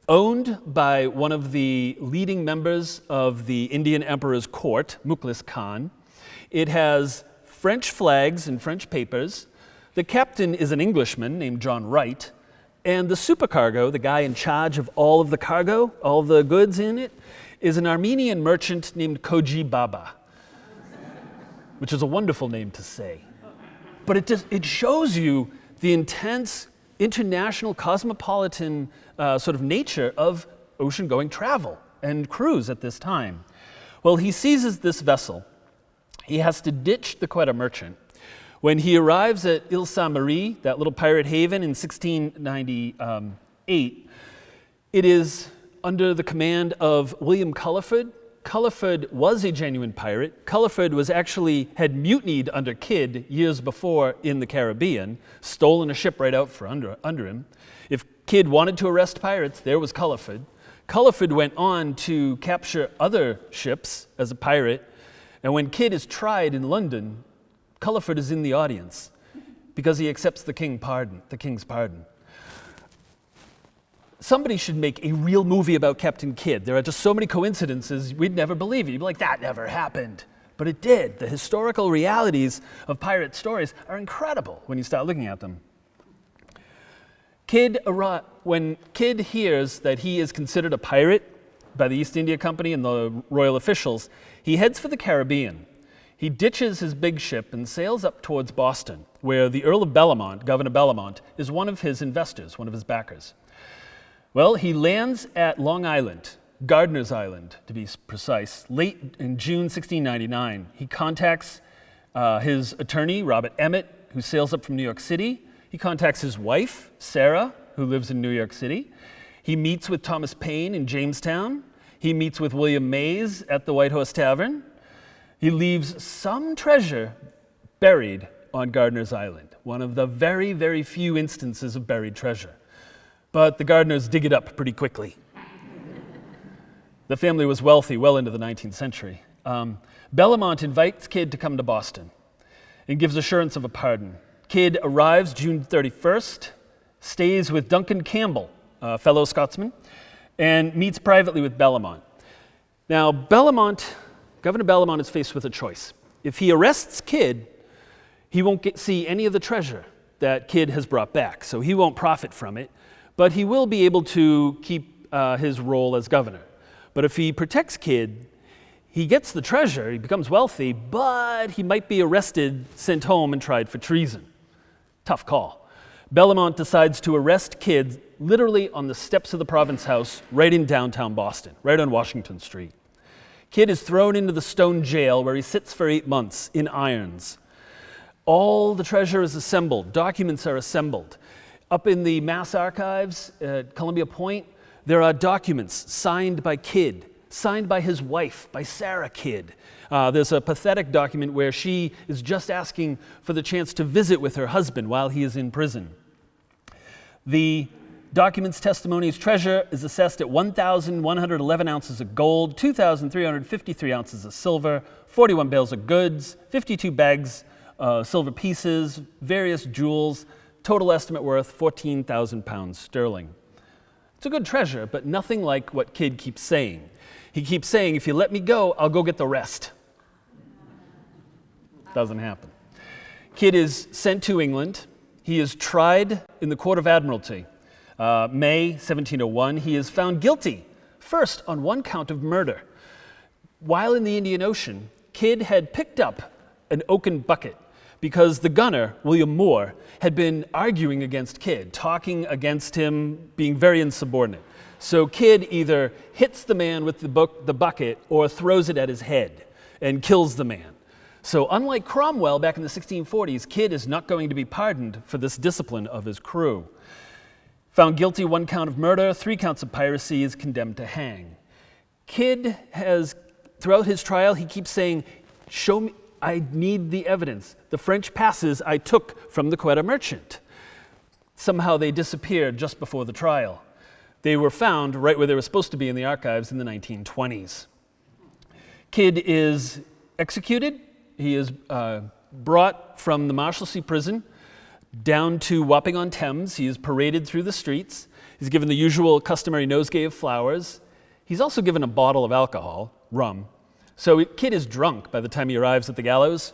owned by one of the leading members of the Indian Emperor's court, Mukhlis Khan. It has French flags and French papers. The captain is an Englishman named John Wright. And the supercargo, the guy in charge of all of the cargo, all the goods in it, is an Armenian merchant named Koji Baba, which is a wonderful name to say. But it shows you the intense international cosmopolitan sort of nature of ocean-going travel and cruise at this time. Well, he seizes this vessel. He has to ditch the Quetta Merchant. When he arrives at Ile Saint-Marie, that little pirate haven in 1698, it is under the command of William Culliford. Culliford was a genuine pirate. Culliford had mutinied under Kidd years before in the Caribbean, stolen a ship right out from under him. If Kidd wanted to arrest pirates, there was Culliford. Culliford went on to capture other ships as a pirate, and when Kidd is tried in London, Culliford is in the audience because he accepts the king's pardon. Somebody should make a real movie about Captain Kidd. There are just so many coincidences, we'd never believe it. You'd be like, that never happened. But it did. The historical realities of pirate stories are incredible when you start looking at them. When Kidd hears that he is considered a pirate by the East India Company and the royal officials, he heads for the Caribbean. He ditches his big ship and sails up towards Boston, where the Earl of Bellamont, Governor Bellamont, is one of his investors, one of his backers. Well, he lands at Long Island, Gardiner's Island, to be precise, late in June 1699. He contacts his attorney, Robert Emmett, who sails up from New York City. He contacts his wife, Sarah, who lives in New York City. He meets with Thomas Paine in Jamestown. He meets with William Mays at the White Horse Tavern. He leaves some treasure buried on Gardiner's Island, one of the very, very few instances of buried treasure. But the Gardiners dig it up pretty quickly. The family was wealthy well into the 19th century. Bellamont invites Kidd to come to Boston and gives assurance of a pardon. Kidd arrives June 31st, stays with Duncan Campbell, a fellow Scotsman, and meets privately with Bellamont. Now, Governor Bellamont is faced with a choice. If he arrests Kidd, he won't see any of the treasure. that Kidd has brought back, so he won't profit from it, but he will be able to keep his role as governor. But if he protects Kidd, he gets the treasure, he becomes wealthy, but he might be arrested, sent home, and tried for treason. Tough call. Bellamont decides to arrest Kidd literally on the steps of the province house right in downtown Boston, right on Washington Street. Kidd is thrown into the stone jail where he sits for 8 months in irons. All the treasure is assembled, documents are assembled. Up in the Mass Archives at Columbia Point, there are documents signed by Kidd, signed by his wife, by Sarah Kidd. There's a pathetic document where she is just asking for the chance to visit with her husband while he is in prison. The documents, testimonies, treasure is assessed at 1,111 ounces of gold, 2,353 ounces of silver, 41 bales of goods, 52 bags silver pieces, various jewels, total estimate worth 14,000 pounds sterling. It's a good treasure, but nothing like what Kidd keeps saying. He keeps saying, if you let me go, I'll go get the rest. Doesn't happen. Kidd is sent to England. He is tried in the Court of Admiralty. May 1701, he is found guilty, first on one count of murder. While in the Indian Ocean, Kidd had picked up an oaken bucket because the gunner, William Moore, had been arguing against Kidd, talking against him, being very insubordinate. So Kidd either hits the man with the bucket or throws it at his head and kills the man. So unlike Cromwell back in the 1640s, Kidd is not going to be pardoned for this discipline of his crew. Found guilty 1 count of murder, 3 counts of piracy, is condemned to hang. Kidd has, throughout his trial, he keeps saying, show me, I need the evidence. The French passes I took from the Quetta merchant. Somehow they disappeared just before the trial. They were found right where they were supposed to be in the archives in the 1920s. Kidd is executed. He is brought from the Marshalsea prison down to Wapping-on-Thames. He is paraded through the streets. He's given the usual customary nosegay of flowers. He's also given a bottle of alcohol, rum. So Kidd is drunk by the time he arrives at the gallows.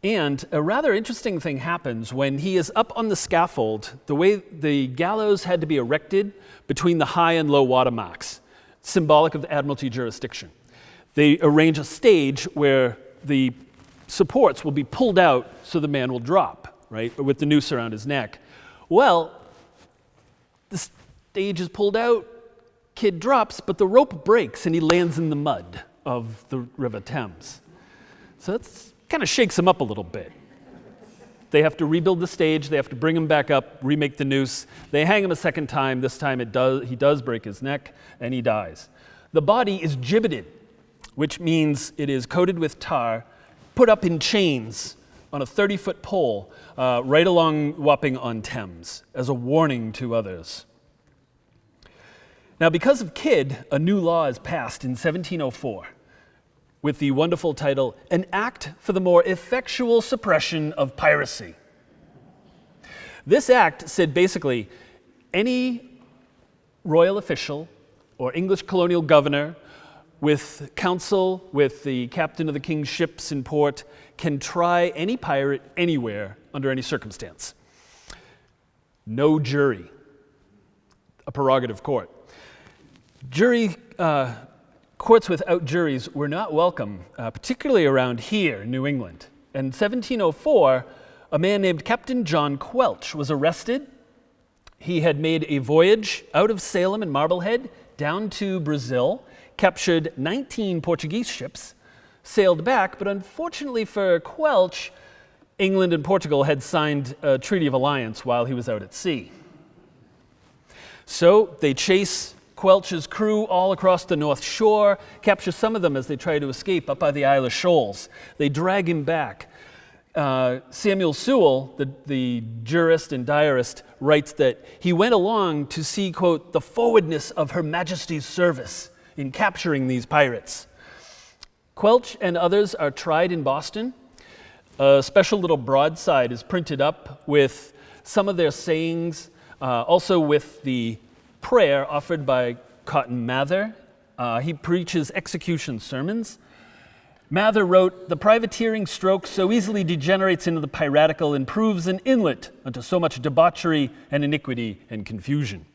And a rather interesting thing happens when he is up on the scaffold. The way the gallows had to be erected between the high and low water marks, symbolic of the Admiralty jurisdiction. They arrange a stage where the supports will be pulled out so the man will drop, right, with the noose around his neck. Well, the stage is pulled out, Kidd drops, but the rope breaks and he lands in the mud of the River Thames. So that kind of shakes him up a little bit. They have to rebuild the stage, they have to bring him back up, remake the noose. They hang him a second time. This time he does break his neck and he dies. The body is gibbeted, which means it is coated with tar, put up in chains on a 30-foot pole right along Wapping-on-Thames as a warning to others. Now, because of Kidd, a new law is passed in 1704 with the wonderful title, An Act for the More Effectual Suppression of Piracy. This act said basically, any royal official or English colonial governor with counsel with the captain of the king's ships in port can try any pirate anywhere under any circumstance. No jury, a prerogative court. Courts without juries were not welcome, particularly around here in New England. In 1704, a man named Captain John Quelch was arrested. He had made a voyage out of Salem and Marblehead down to Brazil, captured 19 Portuguese ships, sailed back, but unfortunately for Quelch, England and Portugal had signed a treaty of alliance while he was out at sea. So they chase Quelch's crew all across the North Shore, capture some of them as they try to escape up by the Isle of Shoals. They drag him back. Samuel Sewell, the jurist and diarist, writes that he went along to see, quote, the forwardness of Her Majesty's service in capturing these pirates. Quelch and others are tried in Boston. A special little broadside is printed up with some of their sayings, also with the prayer offered by Cotton Mather. He preaches execution sermons. Mather wrote, "The privateering stroke so easily degenerates into the piratical and proves an inlet unto so much debauchery and iniquity and confusion."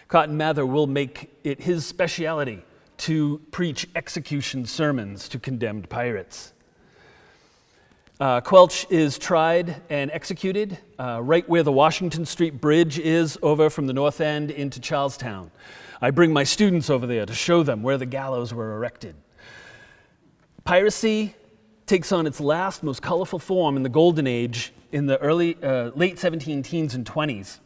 Cotton Mather will make it his speciality to preach execution sermons to condemned pirates. Quelch is tried and executed right where the Washington Street Bridge is over from the North End into Charlestown. I bring my students over there to show them where the gallows were erected. Piracy takes on its last, most colorful form in the Golden Age in the late 17 teens and 20s.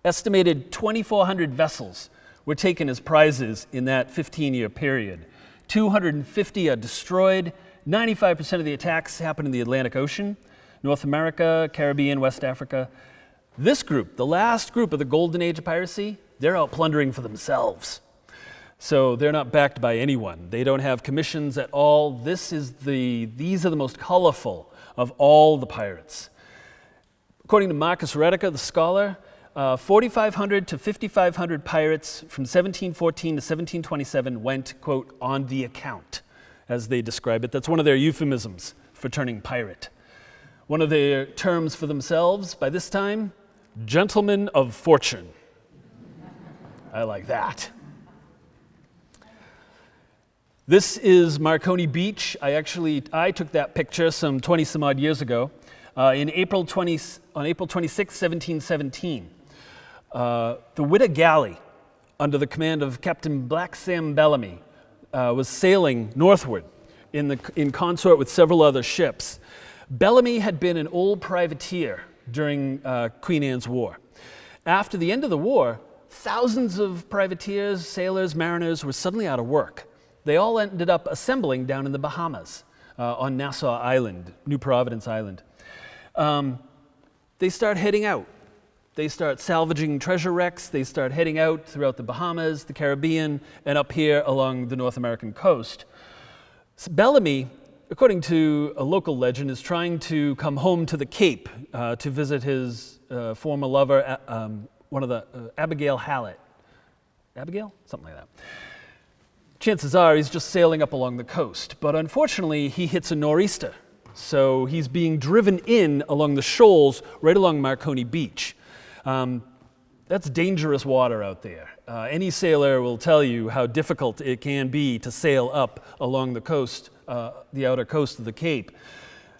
Estimated 2,400 vessels were taken as prizes in that 15-year period. 250 are destroyed. 95% of the attacks happen in the Atlantic Ocean, North America, Caribbean, West Africa. This group, the last group of the Golden Age of piracy, they're out plundering for themselves. So they're not backed by anyone. They don't have commissions at all. These are the most colorful of all the pirates. According to Marcus Redica, the scholar, 4,500 to 5,500 pirates from 1714 to 1727 went, quote, on the account, as they describe it. That's one of their euphemisms for turning pirate. One of their terms for themselves by this time, gentlemen of fortune. I like that. This is Marconi Beach. I took that picture some 20 some odd years ago on April 26, 1717. The Witta Galley, under the command of Captain Black Sam Bellamy, was sailing northward in consort with several other ships. Bellamy had been an old privateer during Queen Anne's War. After the end of the war, thousands of privateers, sailors, mariners were suddenly out of work. They all ended up assembling down in the Bahamas on Nassau Island, New Providence Island. They start heading out. They start salvaging treasure wrecks. They start heading out throughout the Bahamas, the Caribbean, and up here along the North American coast. So Bellamy, according to a local legend, is trying to come home to the Cape to visit his former lover, Abigail Hallett. Abigail? Something like that. Chances are he's just sailing up along the coast, but unfortunately he hits a nor'easter. So he's being driven in along the shoals right along Marconi Beach. That's dangerous water out there. Any sailor will tell you how difficult it can be to sail up along the coast, the outer coast of the Cape.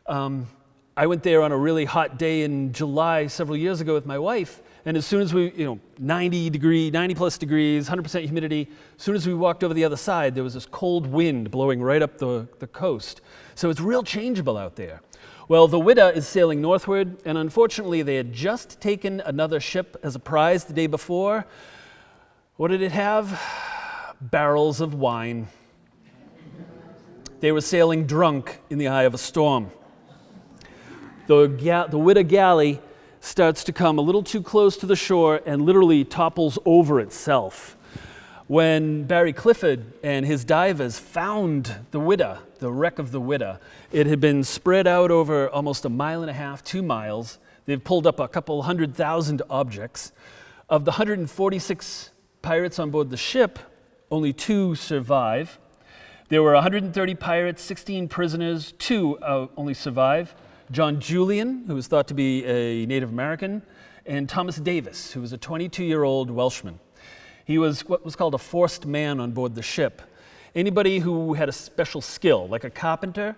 I went there on a really hot day in July several years ago with my wife, and as soon as we, 90 plus degrees, 100% humidity, as soon as we walked over the other side, there was this cold wind blowing right up the coast. So it's real changeable out there. Well, the Witta is sailing northward, and unfortunately they had just taken another ship as a prize the day before. What did it have? Barrels of wine. They were sailing drunk in the eye of a storm. The Witta galley starts to come a little too close to the shore and literally topples over itself. When Barry Clifford and his divers found the Witta, the wreck of the Witta, it had been spread out over almost 1.5 miles, 2 miles. They've pulled up a couple 100,000 objects. Of the 146 pirates on board the ship, only 2 survive. There were 130 pirates, 16 prisoners, 2 only survive. John Julian, who was thought to be a Native American, and Thomas Davis, who was a 22-year-old Welshman. He was what was called a forced man on board the ship. Anybody who had a special skill, like a carpenter,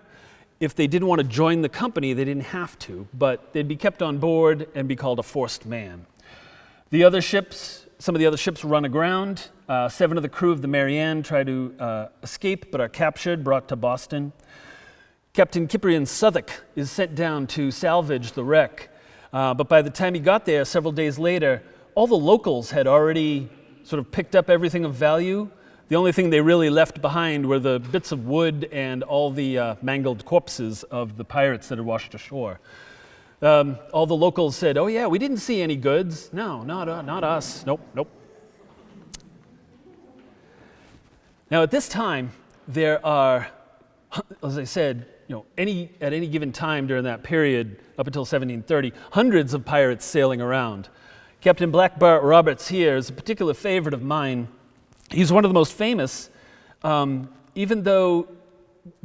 if they didn't want to join the company, they didn't have to, but they'd be kept on board and be called a forced man. Some of the other ships run aground. 7 of the crew of the Marianne try to escape, but are captured, brought to Boston. Captain Cyprian Southwick is sent down to salvage the wreck, but by the time he got there, several days later, all the locals had already sort of picked up everything of value. The only thing they really left behind were the bits of wood and all the mangled corpses of the pirates that had washed ashore. All the locals said, "Oh yeah, we didn't see any goods." "No, not us. Nope. Now at this time, there are, as I said, at any given time during that period, up until 1730, hundreds of pirates sailing around. Captain Black Bart Roberts here is a particular favorite of mine. He's one of the most famous, even though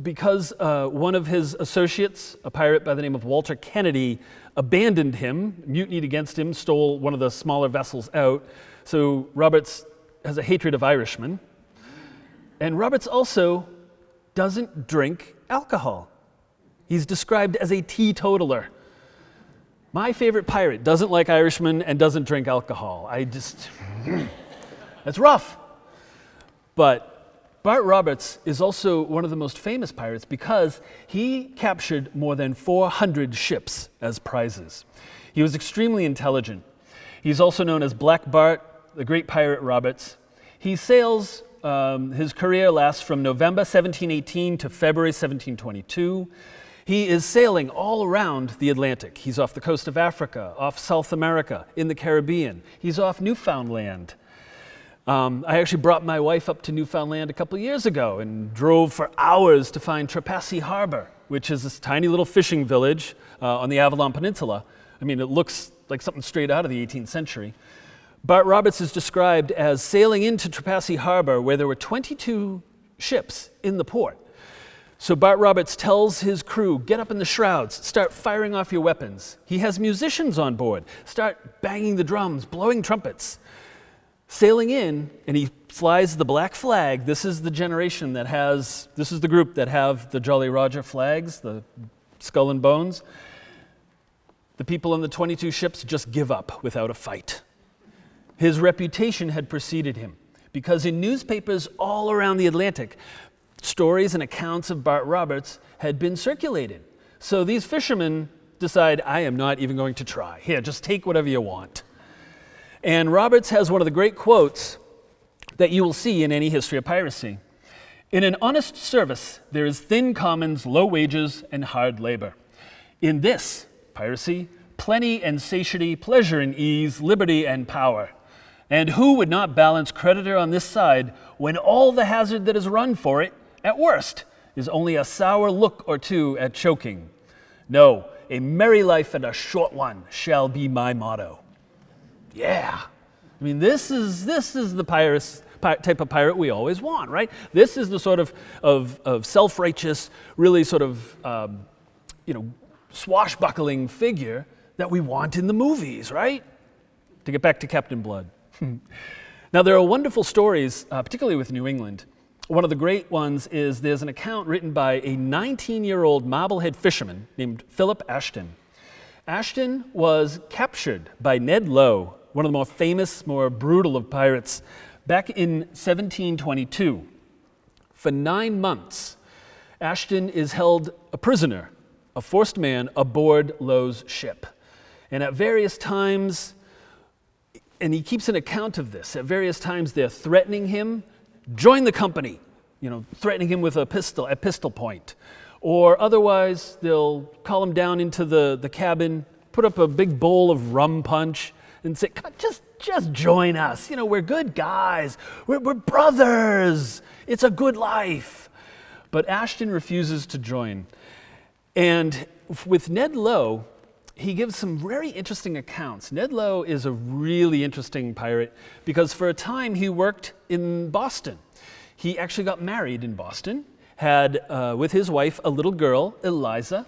because one of his associates, a pirate by the name of Walter Kennedy, abandoned him, mutinied against him, stole one of the smaller vessels out. So Roberts has a hatred of Irishmen. And Roberts also doesn't drink alcohol. He's described as a teetotaler. My favorite pirate doesn't like Irishmen and doesn't drink alcohol. That's rough. But Bart Roberts is also one of the most famous pirates because he captured more than 400 ships as prizes. He was extremely intelligent. He's also known as Black Bart, the great pirate Roberts. He sails, his career lasts from November 1718 to February 1722. He is sailing all around the Atlantic. He's off the coast of Africa, off South America, in the Caribbean. He's off Newfoundland. I actually brought my wife up to Newfoundland a couple years ago and drove for hours to find Trepassey Harbor, which is this tiny little fishing village on the Avalon Peninsula. I mean, it looks like something straight out of the 18th century. Bart Roberts is described as sailing into Trepassey Harbor where there were 22 ships in the port. So Bart Roberts tells his crew, get up in the shrouds, start firing off your weapons. He has musicians on board, start banging the drums, blowing trumpets. Sailing in, and he flies the black flag. This is the generation that has, this is the group that have the Jolly Roger flags, the skull and bones. The people on the 22 ships just give up without a fight. His reputation had preceded him because in newspapers all around the Atlantic, stories and accounts of Bart Roberts had been circulated. So these fishermen decide, I am not even going to try. Here, just take whatever you want. And Roberts has one of the great quotes that you will see in any history of piracy. In an honest service, there is thin commons, low wages, and hard labor. In this, piracy, plenty and satiety, pleasure and ease, liberty and power. And who would not balance creditor on this side when all the hazard that is run for it, at worst, is only a sour look or two at choking? No, a merry life and a short one shall be my motto. Yeah, I mean, this is the type of pirate we always want, right? This is the sort of self-righteous, really sort of, swashbuckling figure that we want in the movies, right? To get back to Captain Blood. Now, there are wonderful stories, particularly with New England. One of the great ones is there's an account written by a 19-year-old Marblehead fisherman named Philip Ashton. Ashton was captured by Ned Lowe, one of the more famous, more brutal of pirates, back in 1722. For 9 months, Ashton is held a prisoner, a forced man, aboard Lowe's ship. And at various times, and he keeps an account of this, at various times they're threatening him, join the company, threatening him with a pistol at pistol point. Or otherwise, they'll call him down into the cabin, put up a big bowl of rum punch, and say, come on, just join us. We're good guys. We're brothers. It's a good life. But Ashton refuses to join. And with Ned Lowe, he gives some very interesting accounts. Ned Lowe is a really interesting pirate because for a time he worked in Boston. He actually got married in Boston, had with his wife a little girl, Eliza,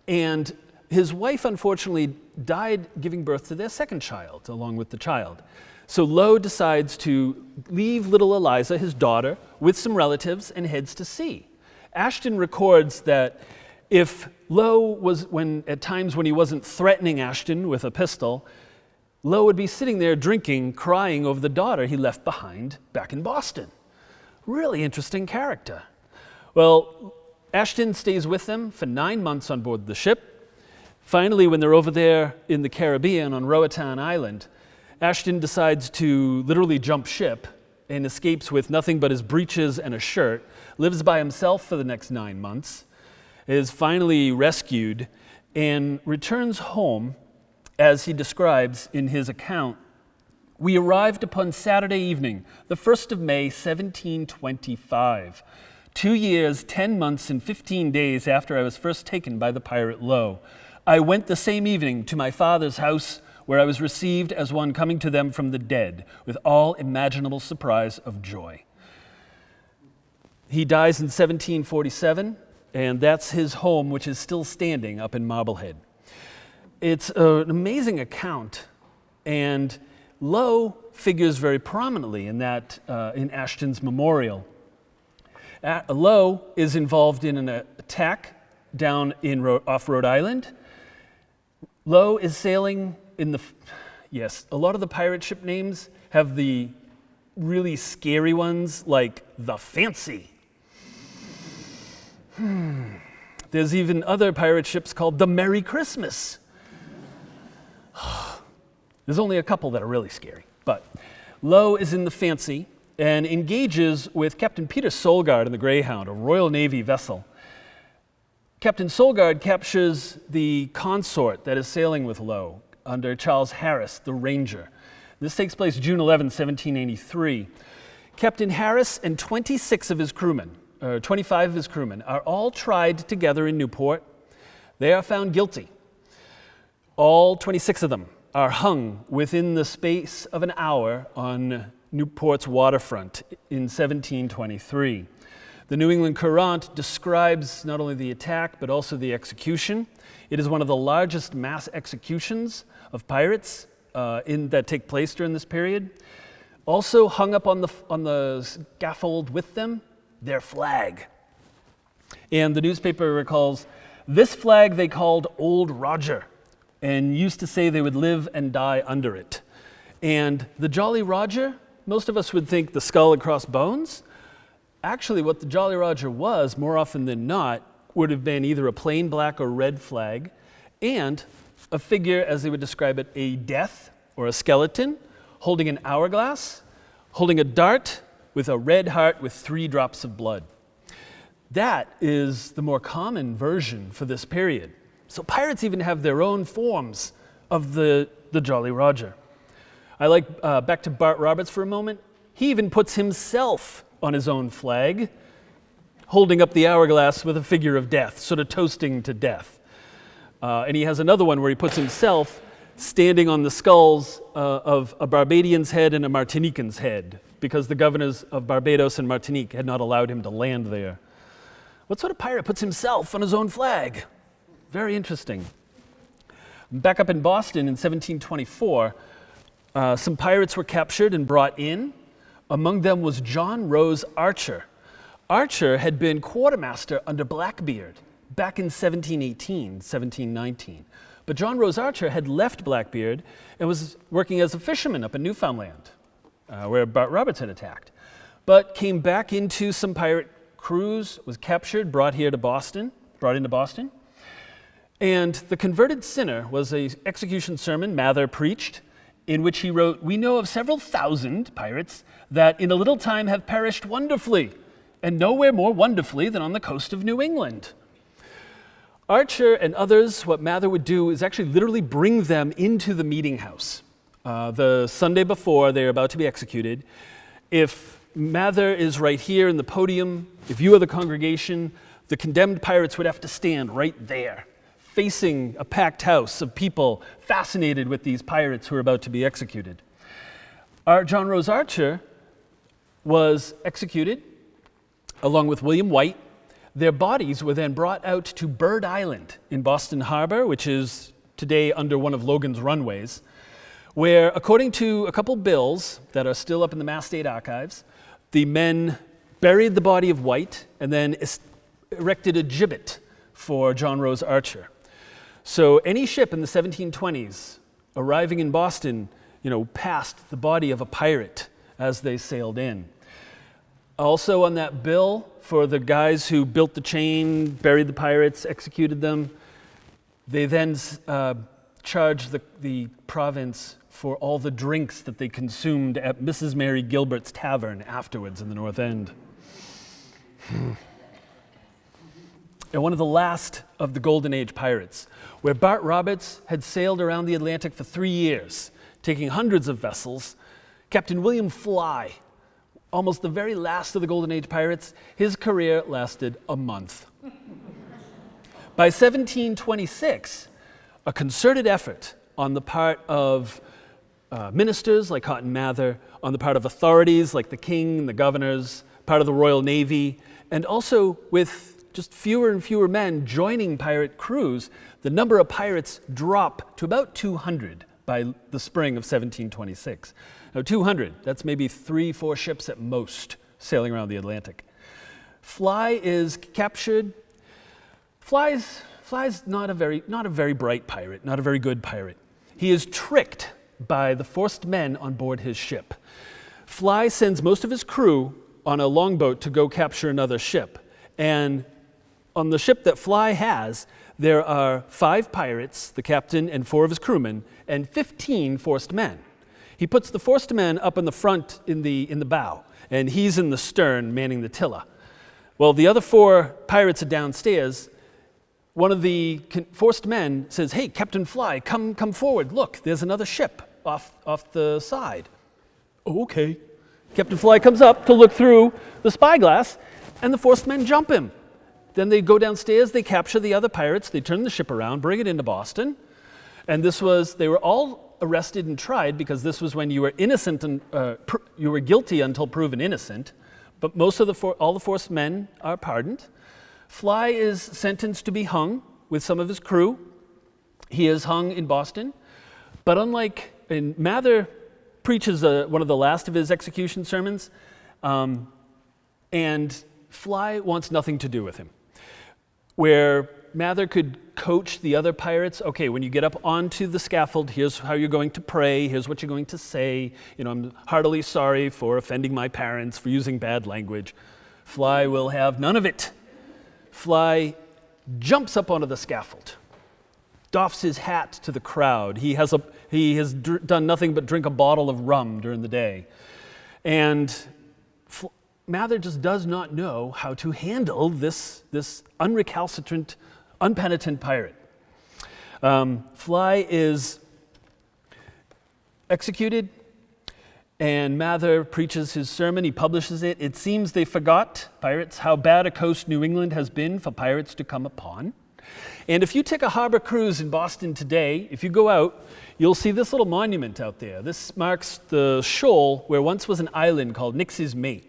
and his wife unfortunately died giving birth to their second child along with the child. So Lowe decides to leave little Eliza, his daughter, with some relatives and heads to sea. Ashton records that if Lowe was, at times when he wasn't threatening Ashton with a pistol, Lowe would be sitting there drinking, crying over the daughter he left behind back in Boston. Really interesting character. Well, Ashton stays with them for 9 months on board the ship. Finally, when they're over there in the Caribbean on Roatan Island, Ashton decides to literally jump ship and escapes with nothing but his breeches and a shirt, lives by himself for the next 9 months, is finally rescued, and returns home, as he describes in his account. We arrived upon Saturday evening, the 1st of May, 1725, 2 years, 10 months, and 15 days after I was first taken by the pirate Lowe. I went the same evening to my father's house, where I was received as one coming to them from the dead, with all imaginable surprise of joy. He dies in 1747, and that's his home, which is still standing up in Marblehead. It's an amazing account, and Lowe figures very prominently in that in Ashton's memorial. Lowe is involved in an attack down in off Rhode Island. Lowe is sailing in the yes. A lot of the pirate ship names have the really scary ones, like the Fancy. There's even other pirate ships called the Merry Christmas. There's only a couple that are really scary. But Lowe is in the Fancy and engages with Captain Peter Solgard in the Greyhound, a Royal Navy vessel. Captain Solgard captures the consort that is sailing with Lowe under Charles Harris, the Ranger. This takes place June 11, 1783. Captain Harris and 25 of his crewmen are all tried together in Newport. They are found guilty. All 26 of them are hung within the space of an hour on Newport's waterfront in 1723. The New England Courant describes not only the attack, but also the execution. It is one of the largest mass executions of pirates that take place during this period. Also hung up on the scaffold with them, their flag. And the newspaper recalls, this flag they called Old Roger, and used to say they would live and die under it. And the Jolly Roger, most of us would think the skull and crossbones. Actually, what the Jolly Roger was, more often than not, would have been either a plain black or red flag, and a figure, as they would describe it, a death or a skeleton, holding an hourglass, holding a dart with a red heart with 3 drops of blood. That is the more common version for this period. So pirates even have their own forms of the Jolly Roger. I like, back to Bart Roberts for a moment, he even puts himself on his own flag, holding up the hourglass with a figure of death, sort of toasting to death. And he has another one where he puts himself standing on the skulls of a Barbadian's head and a Martinican's head, because the governors of Barbados and Martinique had not allowed him to land there. What sort of pirate puts himself on his own flag? Very interesting. Back up in Boston in 1724, some pirates were captured and brought in. Among them was John Rose Archer. Archer had been quartermaster under Blackbeard back in 1718, 1719. But John Rose Archer had left Blackbeard and was working as a fisherman up in Newfoundland, where Bart Roberts had attacked. But came back into some pirate crews, was captured, brought into Boston. And the converted sinner was an execution sermon Mather preached, in which he wrote, "We know of several thousand pirates that in a little time have perished wonderfully, and nowhere more wonderfully than on the coast of New England." Archer and others, what Mather would do is actually literally bring them into the meeting house. The Sunday before they're about to be executed. If Mather is right here in the podium, if you are the congregation, the condemned pirates would have to stand right there, facing a packed house of people fascinated with these pirates who are about to be executed. John Rose Archer was executed along with William White. Their bodies were then brought out to Bird Island in Boston Harbor, which is today under one of Logan's runways, where, according to a couple bills that are still up in the Mass State Archives, the men buried the body of White and then erected a gibbet for John Rose Archer. So any ship in the 1720s arriving in Boston, passed the body of a pirate as they sailed in. Also on that bill for the guys who built the chain, buried the pirates, executed them, they then charged the province for all the drinks that they consumed at Mrs. Mary Gilbert's Tavern afterwards in the North End. And one of the last of the Golden Age pirates, where Bart Roberts had sailed around the Atlantic for 3 years, taking hundreds of vessels, Captain William Fly, almost the very last of the Golden Age pirates, his career lasted a month. By 1726, a concerted effort on the part of ministers like Cotton Mather, on the part of authorities like the king and the governors, part of the Royal Navy, And also with just fewer and fewer men joining pirate crews, the number of pirates drop to about 200 by the spring of 1726. Now 200, that's maybe 3-4 ships at most sailing around the Atlantic. Fly is captured. Fly's not a very bright pirate, not a very good pirate. He is tricked by the forced men on board his ship. Fly sends most of his crew on a longboat to go capture another ship. And on the ship that Fly has, there are 5 pirates, the captain and 4 of his crewmen, and 15 forced men. He puts the forced men up in the front in the bow, and he's in the stern manning the tiller. Well, the other 4 pirates are downstairs. One of the forced men says, "Hey, Captain Fly, come forward. Look, there's another ship off the side." "Oh, okay." Captain Fly comes up to look through the spyglass, and the forced men jump him. Then they go downstairs, they capture the other pirates, they turn the ship around, bring it into Boston. And they were all arrested and tried because this was when you were innocent and you were guilty until proven innocent. But all the forced men are pardoned. Fly is sentenced to be hung with some of his crew. He is hung in Boston. But Mather preaches one of the last of his execution sermons, and Fly wants nothing to do with him. Where Mather could coach the other pirates, okay, when you get up onto the scaffold, here's how you're going to pray, here's what you're going to say, I'm heartily sorry for offending my parents, for using bad language. Fly will have none of it. Fly jumps up onto the scaffold, doffs his hat to the crowd. He has done nothing but drink a bottle of rum during the day. And Mather just does not know how to handle this unrecalcitrant, unpenitent pirate. Fly is executed, and Mather preaches his sermon. He publishes it. It seems they forgot, pirates, how bad a coast New England has been for pirates to come upon. And if you take a harbor cruise in Boston today, if you go out, you'll see this little monument out there. This marks the shoal where once was an island called Nix's Mate.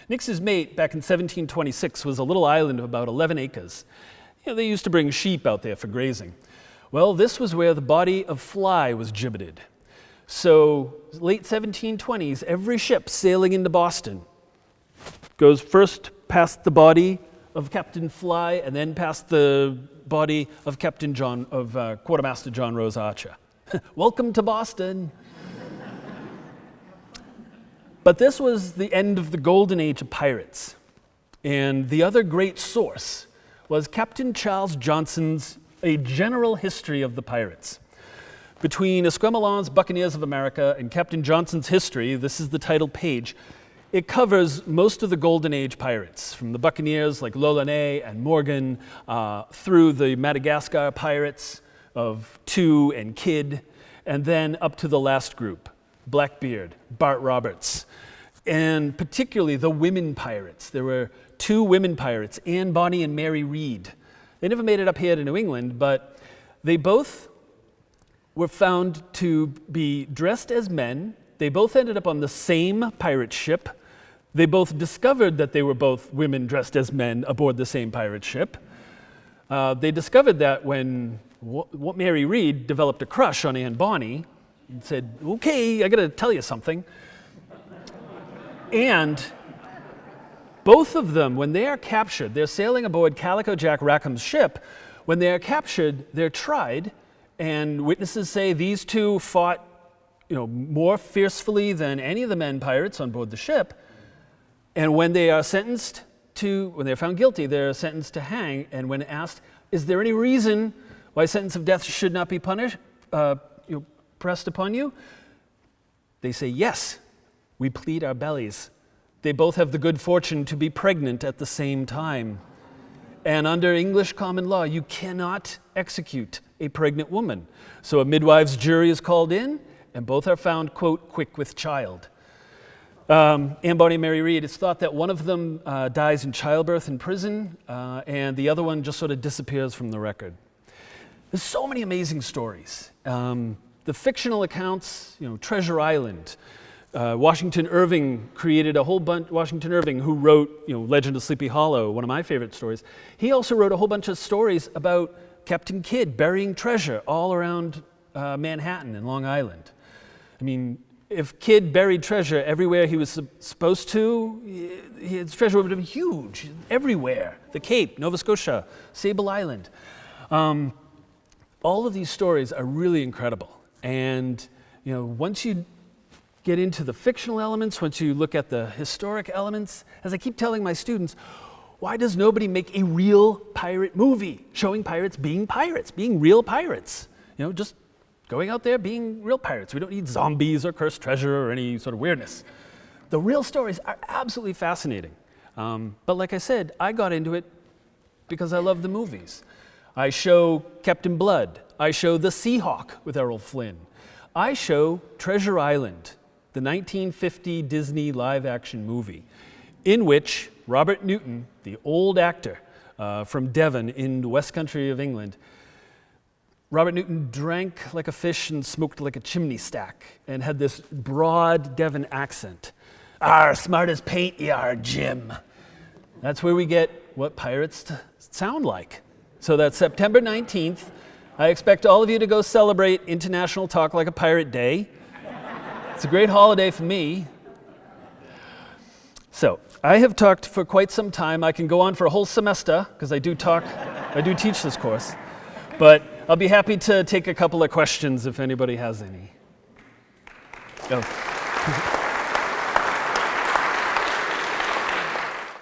Nix's Mate, back in 1726, was a little island of about 11 acres. They used to bring sheep out there for grazing. Well, this was where the body of Fly was gibbeted. So, late 1720s, every ship sailing into Boston goes first past the body of Captain Fly and then past the body of Quartermaster John Rose Archer. Welcome to Boston. But this was the end of the golden age of pirates. And the other great source was Captain Charles Johnson's A General History of the Pirates. Between Esquemelin's Buccaneers of America and Captain Johnson's history, this is the title page, it covers most of the golden age pirates, from the Buccaneers like L'Ollonais and Morgan, through the Madagascar pirates of Tew and Kidd, and then up to the last group, Blackbeard, Bart Roberts, and particularly the women pirates. There were 2 women pirates, Anne Bonny and Mary Read. They never made it up here to New England, but they both were found to be dressed as men. They both ended up on the same pirate ship. They both discovered that they were both women dressed as men aboard the same pirate ship. They discovered that when Mary Read developed a crush on Anne Bonny and said, "Okay, I gotta tell you something." And both of them, when they are captured, they're sailing aboard Calico Jack Rackham's ship. When they are captured, they're tried, and witnesses say these 2 fought, more fiercely than any of the men pirates on board the ship. And when they are when they're found guilty, they're sentenced to hang. And when asked, is there any reason why sentence of death should not be pressed upon you? They say, yes, we plead our bellies. They both have the good fortune to be pregnant at the same time. And under English common law, you cannot execute a pregnant woman. So a midwife's jury is called in, and both are found, quote, quick with child. Anne Bonny and Mary Read, it's thought that one of them dies in childbirth in prison, and the other one just sort of disappears from the record. There's so many amazing stories. The fictional accounts, Treasure Island, Washington Irving created a whole bunch. Washington Irving, who wrote, Legend of Sleepy Hollow, one of my favorite stories. He also wrote a whole bunch of stories about Captain Kidd burying treasure all around Manhattan and Long Island. I mean, if Kidd buried treasure everywhere he was supposed to, his treasure would have been huge, everywhere. The Cape, Nova Scotia, Sable Island. All of these stories are really incredible. And, once you get into the fictional elements, once you look at the historic elements, as I keep telling my students, why does nobody make a real pirate movie showing pirates, being real pirates? Just going out there being real pirates. We don't need zombies or cursed treasure or any sort of weirdness. The real stories are absolutely fascinating. But like I said, I got into it because I love the movies. I show Captain Blood. I show The Seahawk with Errol Flynn. I show Treasure Island, the 1950 Disney live-action movie, in which Robert Newton, the old actor from Devon in the West Country of England, Robert Newton drank like a fish and smoked like a chimney stack and had this broad Devon accent. "Arr, smart as paint you are, Jim." That's where we get what pirates sound like. So that's September 19th. I expect all of you to go celebrate International Talk Like a Pirate Day. It's a great holiday for me. So, I have talked for quite some time. I can go on for a whole semester, because I do teach this course. But I'll be happy to take a couple of questions if anybody has any. Oh.